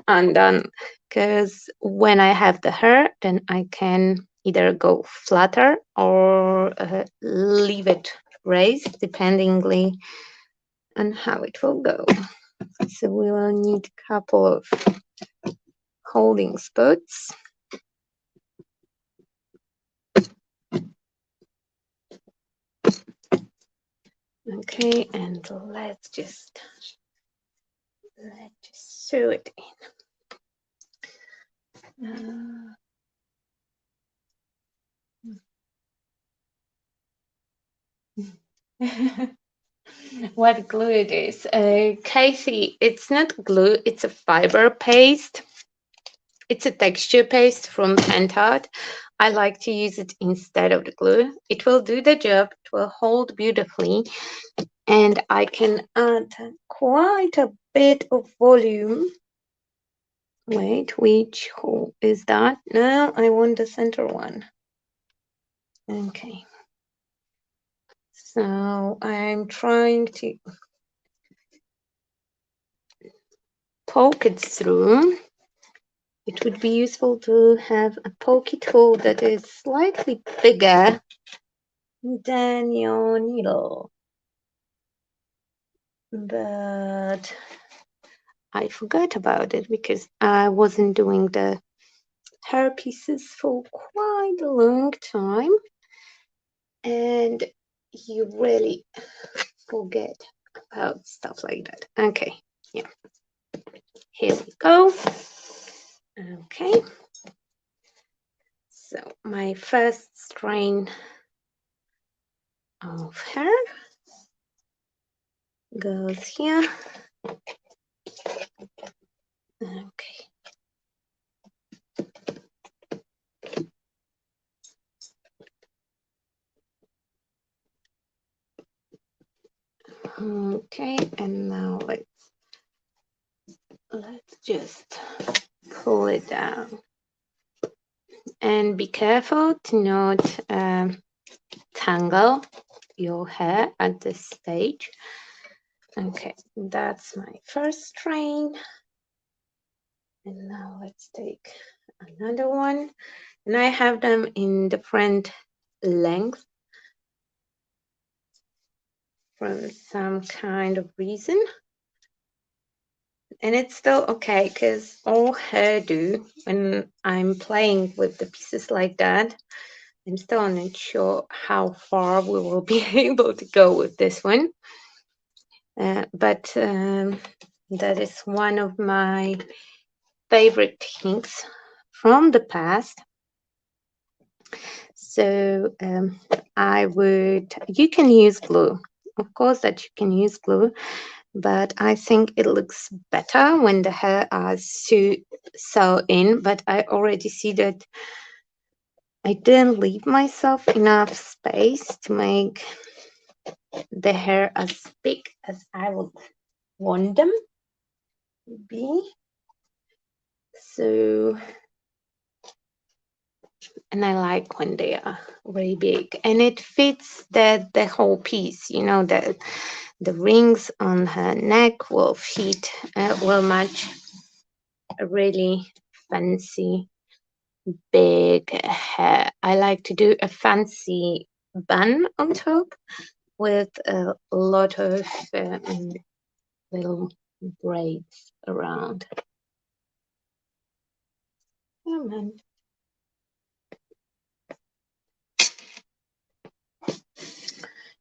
undone, because when I have the hair, then I can either go flatter or leave it raised, dependingly on how it will go. So we will need a couple of holding spots. Okay, and let's just sew it in. What glue it is? Casey, it's not glue, it's a fiber paste. It's a texture paste from Pentard. I like to use it instead of the glue. It will do the job, it will hold beautifully, and I can add quite a bit of volume. Wait, which hole is that? No, I want the center one. Okay. So I'm trying to poke it through. It would be useful to have a pokey tool that is slightly bigger than your needle. but I forgot about it because I wasn't doing the hair pieces for quite a long time, and you really forget about stuff like that. Okay, yeah, here we go. Okay, so my first strain of hair goes here. Okay. Okay, and now let's just pull it down. And be careful to not tangle your hair at this stage. Okay, that's my first strain. And now let's take another one. And I have them in different lengths from some kind of reason. And it's still okay because all hairdo, when I'm playing with the pieces like that, I'm still not sure how far we will be able to go with this one. But that is one of my favorite techniques from the past. So you can use glue. Of course that you can use glue, but I think it looks better when the hair are sew in, but I already see that I didn't leave myself enough space to make the hair as big as I would want them to be. So, and I like when they are very big, and it fits the whole piece. You know, the rings on her neck will fit, will match a really fancy big hair. I like to do a fancy bun on top with a lot of little braids around. Come on.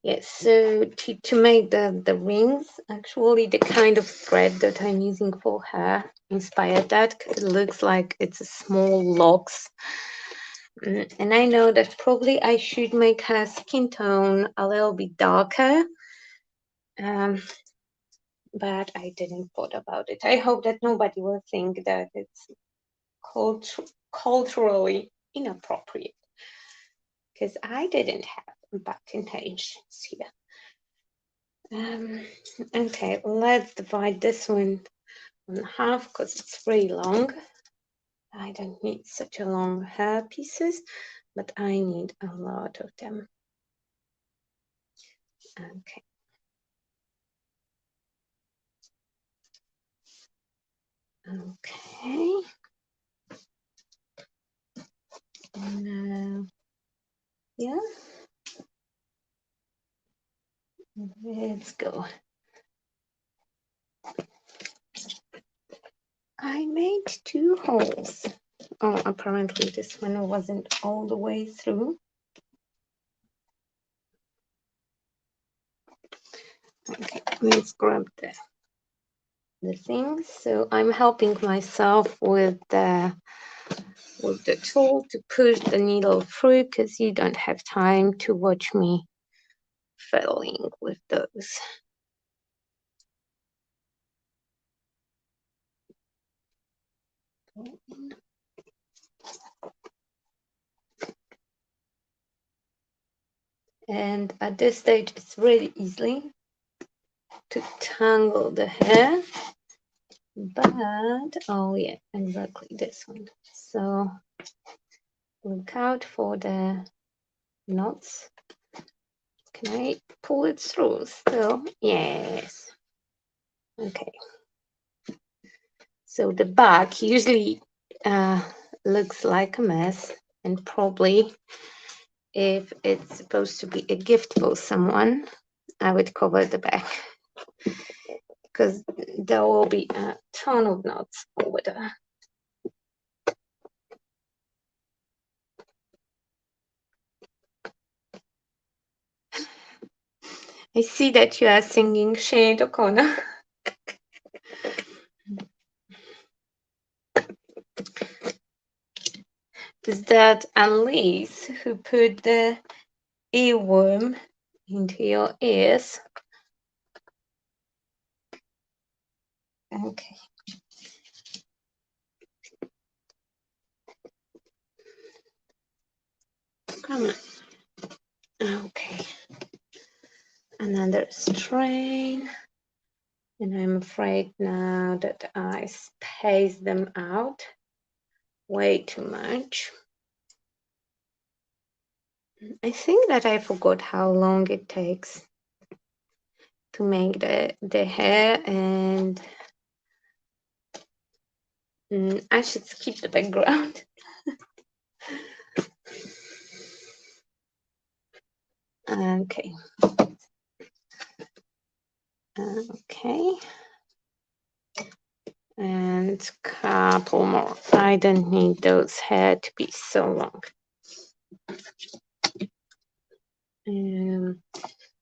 Yes, so to make the rings, actually the kind of thread that I'm using for hair inspired that, because it looks like it's a small locks. And I know that probably I should make her skin tone a little bit darker, but I didn't thought about it. I hope that nobody will think that it's culturally inappropriate, because I didn't have back intentions here. Okay, let's divide this one in half because it's very long. I don't need such a long hair pieces, but I need a lot of them. Okay. Okay. Now, yeah. Let's go. I made 2 holes. Oh, apparently this one wasn't all the way through. Okay, let's grab the things. So I'm helping myself with the tool to push the needle through, because you don't have time to watch me fiddling with those. And at this stage, it's really easy to tangle the hair. But, oh yeah, exactly this one. So look out for the knots. Can I pull it through still? Yes. Okay. So the back usually looks like a mess, and probably if it's supposed to be a gift for someone, I would cover the back. because there will be a ton of knots over there. I see that you are singing Sinead O'Connor. Is that Annalise who put the earworm into your ears? Okay. Come on. Okay. Another strain. And I'm afraid now that I spaced them out way too much. I think that I forgot how long it takes to make the hair, and I should skip the background. Okay. Okay. And couple more. I don't need those hair to be so long.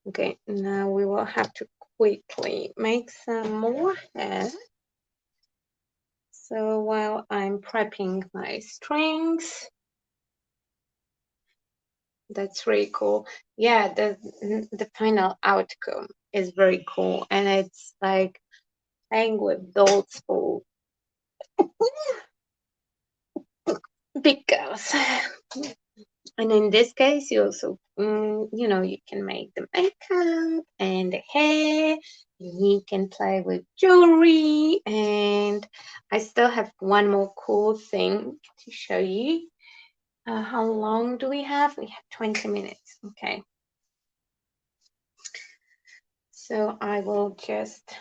Okay, now we will have to quickly make some more hair. So while I'm prepping my strings, that's really cool. Yeah, the final outcome is very cool, and it's like playing with dolls for big girls. And in this case, you also, you know, you can make the makeup and the hair. You can play with jewelry, and I still have one more cool thing to show you. How long do we have? We have 20 minutes. Okay. So I will just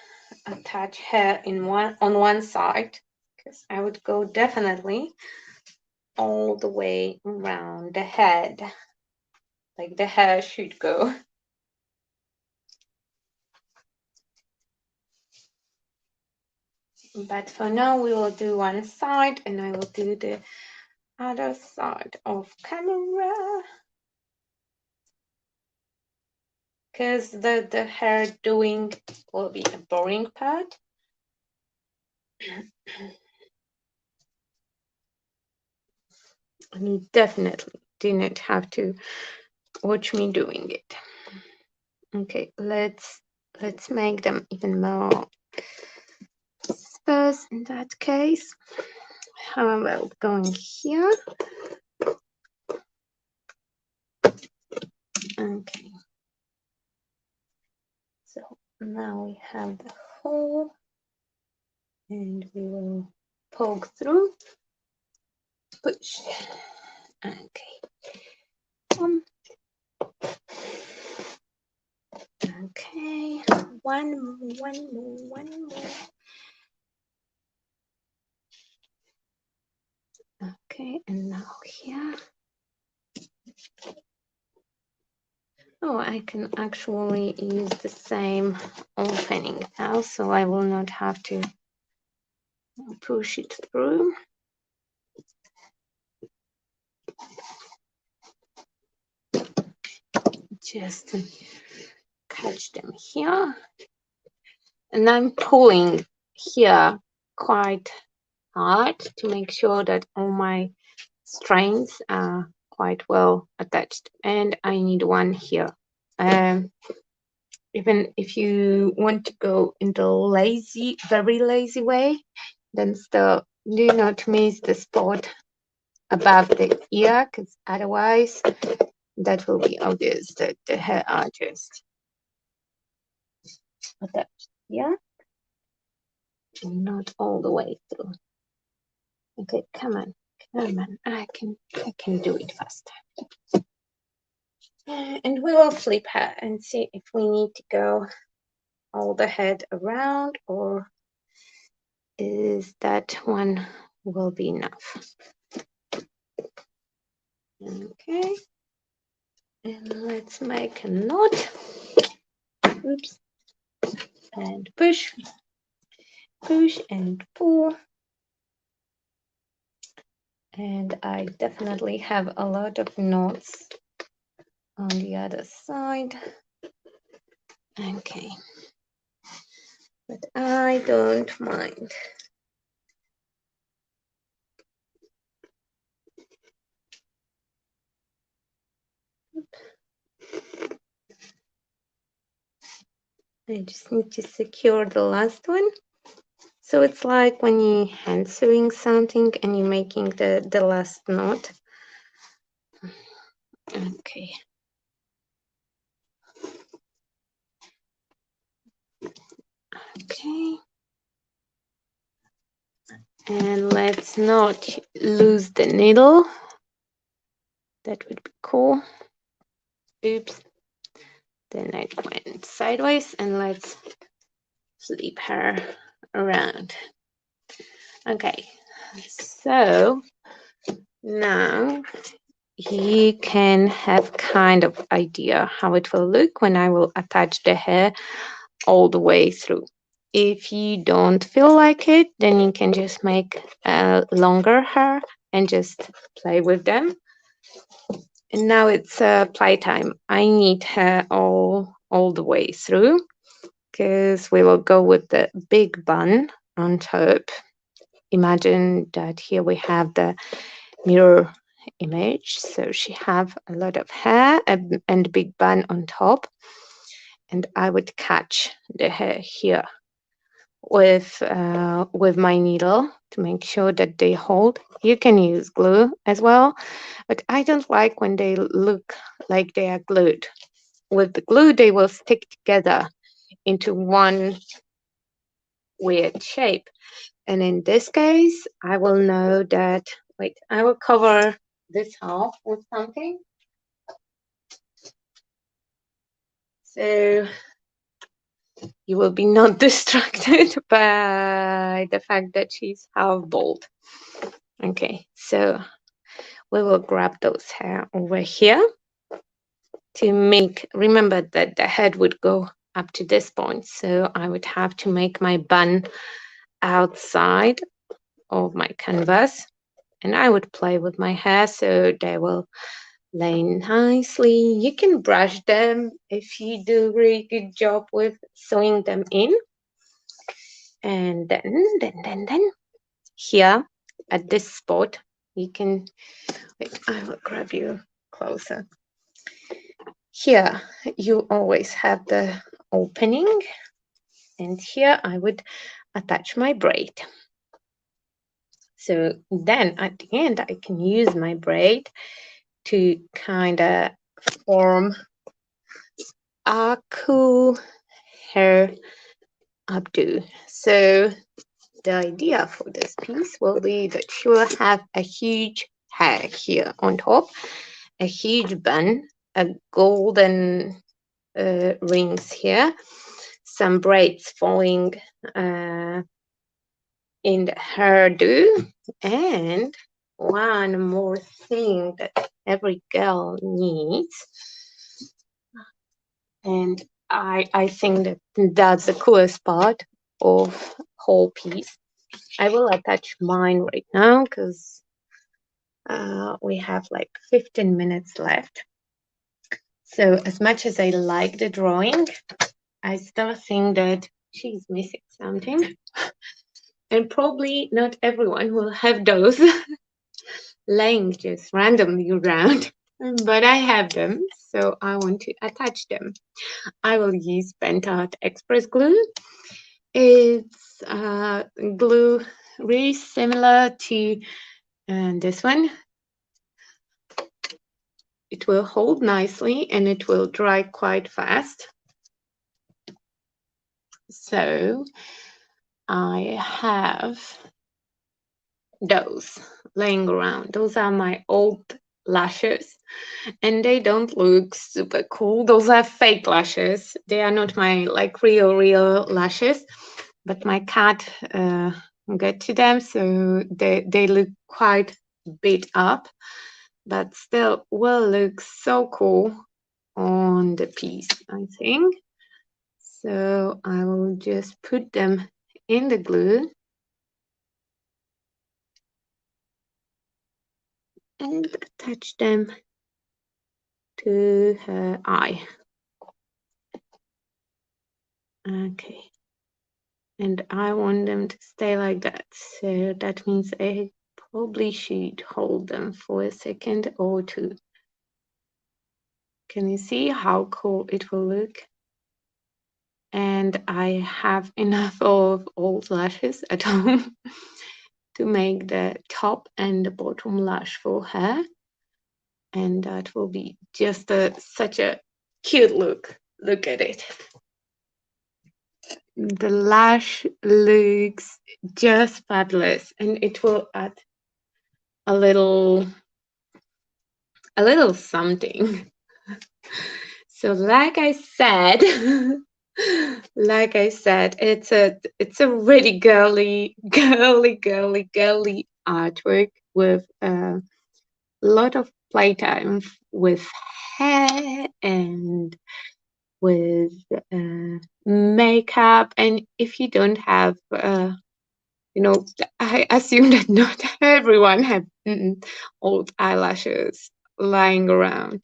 attach hair on one side, because I would go definitely all the way around the head, like the hair should go. But for now, we will do one side, and I will do the other side of camera, because the hair doing will be a boring part. And you definitely do not have to watch me doing it. Okay, let's make them even more sparse in that case. How about going here? Okay. So now we have the hole, and we will poke through, push. Okay. Okay. One more. Okay, and now here. Oh, I can actually use the same opening now, so I will not have to push it through. Just catch them here. And I'm pulling here quite hard to make sure that all my strands are quite well attached. And I need one here. Even if you want to go in the very lazy way, then still do not miss the spot above the ear, because otherwise that will be obvious that the hair are just attached here and not all the way through. Okay, come on, I can do it faster. And we will flip her and see if we need to go all the head around, or is that one will be enough. Okay, and let's make a knot. Oops, and push. push and pull. And I definitely have a lot of knots on the other side. Okay, but I don't mind. I just need to secure the last one. So it's like when you hand sewing something and you're making the last knot. Okay. Okay. And let's not lose the needle. That would be cool. Oops. Then I went sideways, and let's flip her around. Okay. So now you can have kind of idea how it will look when I will attach the hair all the way through. If you don't feel like it, then you can just make a longer hair and just play with them. And now it's playtime. I need her all the way through because we will go with the big bun on top. Imagine that here we have the mirror image. So she have a lot of hair and big bun on top. And I would catch the hair here with my needle to make sure that they hold. You can use glue as well, but I don't like when they look like they are glued. With the glue, they will stick together into one weird shape. And in this case, I will know that, wait, I will cover this half with something. So you will be not distracted by the fact that she's half bald. Okay, so we will grab those hair over here to make, remember that the head would go up to this point. So I would have to make my bun outside of my canvas, and I would play with my hair so they will lay nicely. You can brush them if you do a really good job with sewing them in. And then here at this spot, you can, wait, I will grab you closer. Here, you always have the opening, and here I would attach my braid. So then at the end, I can use my braid to kind of form a cool hair updo. So the idea for this piece will be that she will have a huge hair here on top, a huge bun, a golden rings here, some braids falling in the hairdo, and one more thing that every girl needs, and I think that that's the coolest part of whole piece. I will attach mine right now because we have like 15 minutes left. So as much as I like the drawing, I still think that she's missing something. And probably not everyone will have those laying just randomly around, but I have them, so I want to attach them. I will use Bent Art Express glue. It's glue really similar to this one. It will hold nicely and it will dry quite fast. So I have those laying around. Those are my old lashes and they don't look super cool. Those are fake lashes. They are not my like real lashes, but my cat got to them, so they look quite beat up, but still will look so cool on the piece, I think. So I will just put them in the glue and attach them to her eye. Okay. And I want them to stay like that. So that means I probably should hold them for a second or two. Can you see how cool it will look? And I have enough of old lashes at home to make the top and the bottom lash for her. And that will be just such a cute look. Look at it. The lash looks just fabulous, and it will add a little something. So like I said, it's a really girly artwork with a lot of playtime with hair and with makeup. And if you don't have I assume that not everyone have old eyelashes lying around,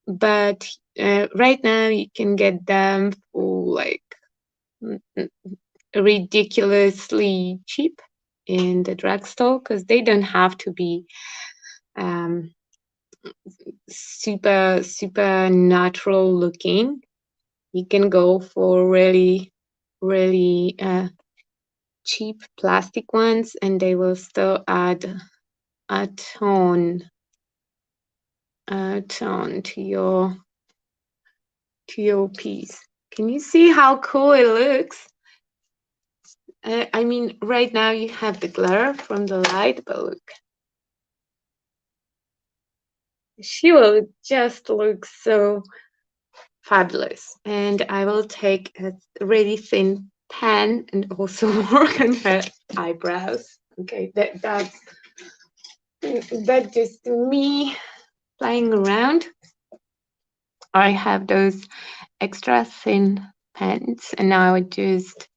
but right now you can get them for like ridiculously cheap in the drugstore because they don't have to be um, super natural looking. You can go for really cheap plastic ones, and they will still add a tone to your piece. Can you see how cool it looks? I mean, right now you have the glare from the light, but look, she will just look so fabulous. And I will take a really thin pen and also work on her eyebrows. Okay, that's just me playing around. I have those extra thin pens, and now I just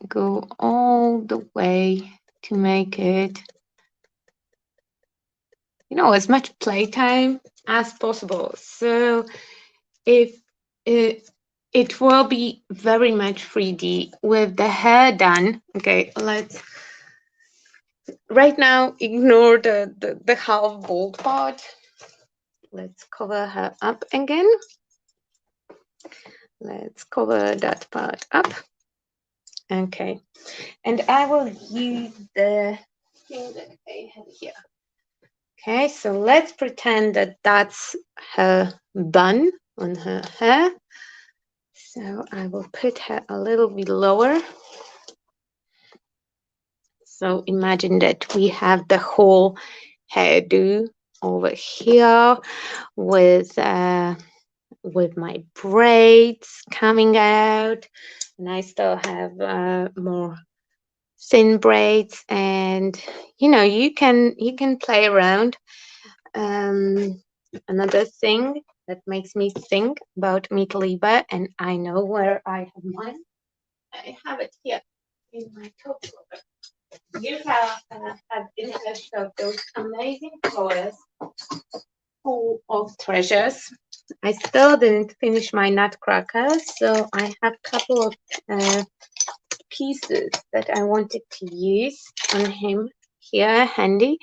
go all the way to make it, as much playtime as possible. So if it will be very much 3D with the hair done. Okay, let's right now ignore the half bald part. Let's cover her up again. Let's cover that part up. Okay, and I will use the thing that I have here. Okay, so let's pretend that that's her bun on her hair. So I will put her a little bit lower. So imagine that we have the whole hairdo over here with my braids coming out, and I still have more thin braids, and you can play around. Another thing that makes me think about meat liber, and I know where I have mine. I have it here in my top drawer. You have had interest of those amazing drawers full of treasures. I still didn't finish my nutcracker, so I have a couple of pieces that I wanted to use on him here handy.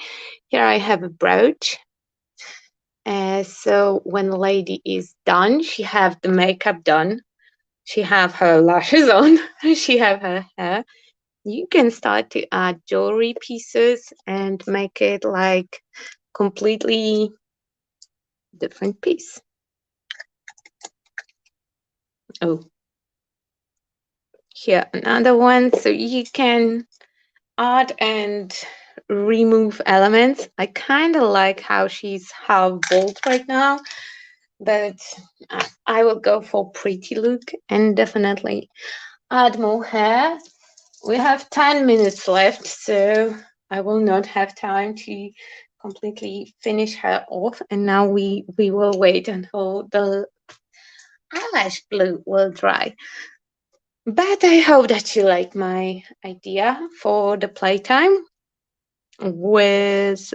Here I have a brooch. So when the lady is done, she have the makeup done, she have her lashes on, she have her hair. You can start to add jewelry pieces and make it like completely different piece. Oh, here another one. So you can add and remove elements. I kind of like how she's half bald right now, but I will go for pretty look and definitely add more hair. We have 10 minutes left, so I will not have time to completely finish her off, and now we will wait until the eyelash glue will dry. But I hope that you like my idea for the playtime with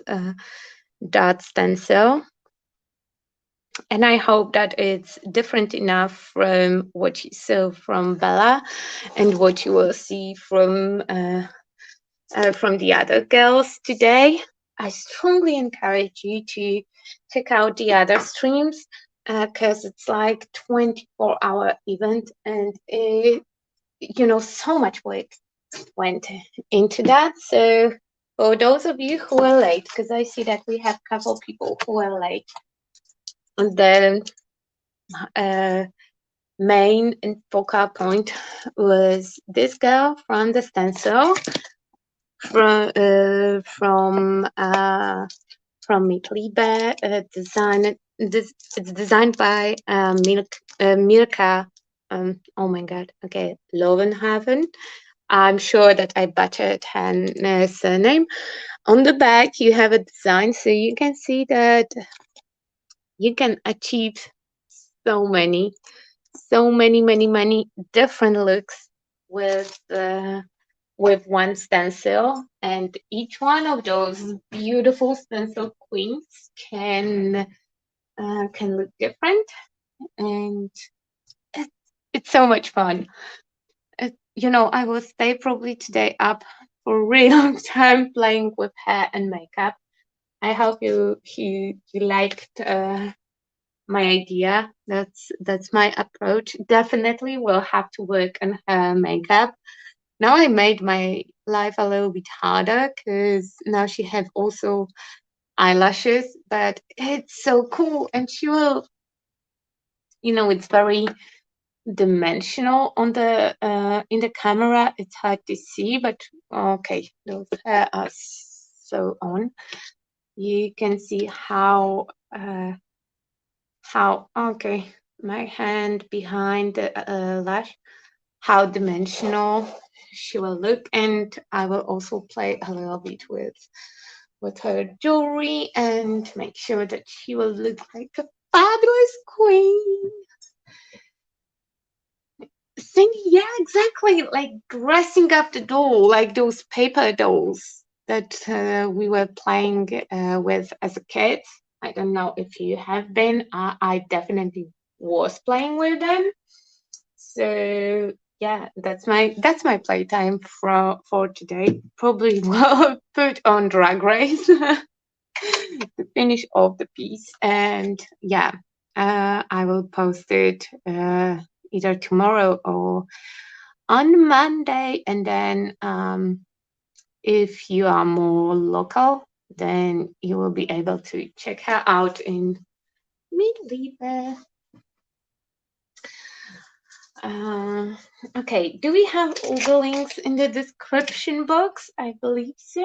that stencil. And I hope that it's different enough from what you saw from Bella and what you will see from the other girls today. I strongly encourage you to check out the other streams because it's like 24-hour event and so much work went into that. So for those of you who are late, because I see that we have a couple people who are late, the uh, main and focal point was this girl from the stencil from Mitliebe, it's designed by Mirka. Oh my God. Okay, Lovenhaven. I'm sure that I butchered her surname. On the back, you have a design, so you can see that you can achieve so many different looks with one stencil, and each one of those beautiful stencil queens can look different, and it, it's so much fun. I will stay probably today up for a really long time playing with hair and makeup. I hope you liked my idea. That's my approach. Definitely will have to work on her makeup. Now I made my life a little bit harder because now she have also eyelashes, but it's so cool, and she will, it's very dimensional on the in the camera. It's hard to see, but okay, those hair are so on. You can see how okay, my hand behind the lash, how dimensional she will look, and I will also play a little bit with her jewelry and make sure that she will look like a fabulous queen. Cindy, yeah, exactly. Like dressing up the doll, like those paper dolls that we were playing with as a kid. I don't know if you have been. I definitely was playing with them. So yeah, that's my playtime for today. Probably will put on Drag Race to finish off the piece, and yeah, I will post it either tomorrow or on Monday, and then if you are more local, then you will be able to check her out in Midliebe. Uh, okay, do we have all the links in the description box? I believe so.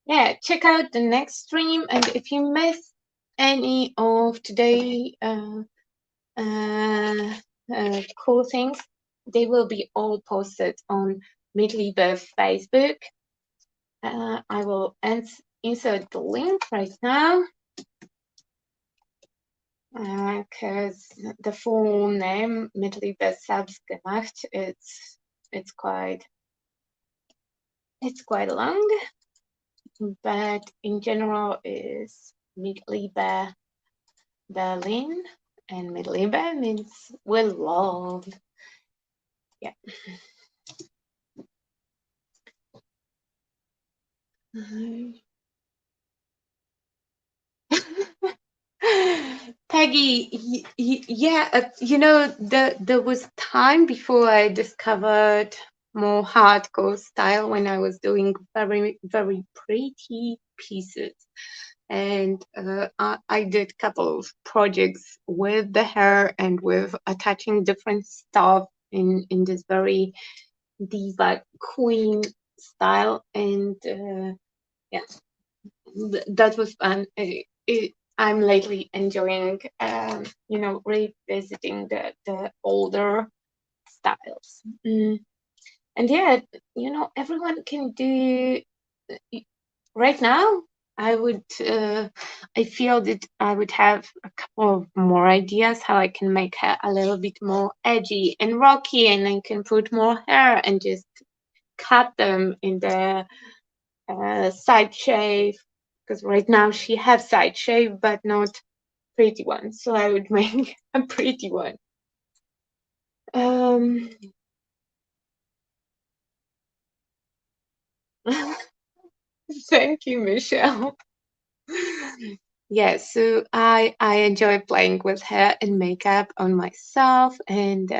Yeah, check out the next stream, and if you miss any of today cool things, they will be all posted on Midliebe Facebook. I will insert the link right now because the full name Midliebe Selbstgemacht it's quite long, but in general is Midliebe Berlin, and Midliebe means with love. Yeah. Peggy, yeah, there was time before I discovered more hardcore style when I was doing very, very pretty pieces. And I did a couple of projects with the hair and with attaching different stuff in this very diva queen style. And yeah, that was fun. I'm lately enjoying, revisiting the older styles. And yeah, everyone can do right now. I feel that I would have a couple of more ideas how I can make her a little bit more edgy and rocky, and I can put more hair and just cut them in the side shave, because right now she has side shave but not pretty one, so I would make a pretty one. Thank you, Michelle. Yeah, so I enjoy playing with hair and makeup on myself, and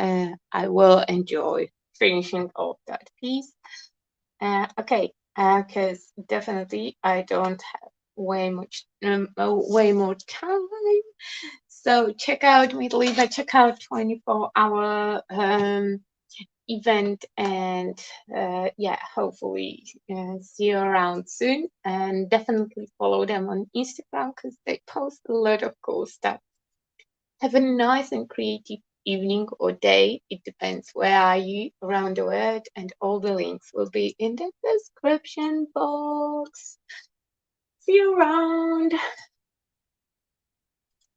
I will enjoy finishing off that piece. Okay, because definitely I don't have way more time. So check out Meet check out 24-hour event, and yeah, hopefully see you around soon, and definitely follow them on Instagram because they post a lot of cool stuff. Have a nice and creative evening or day. It depends where are you around the world, and all the links will be in the description box. See you around.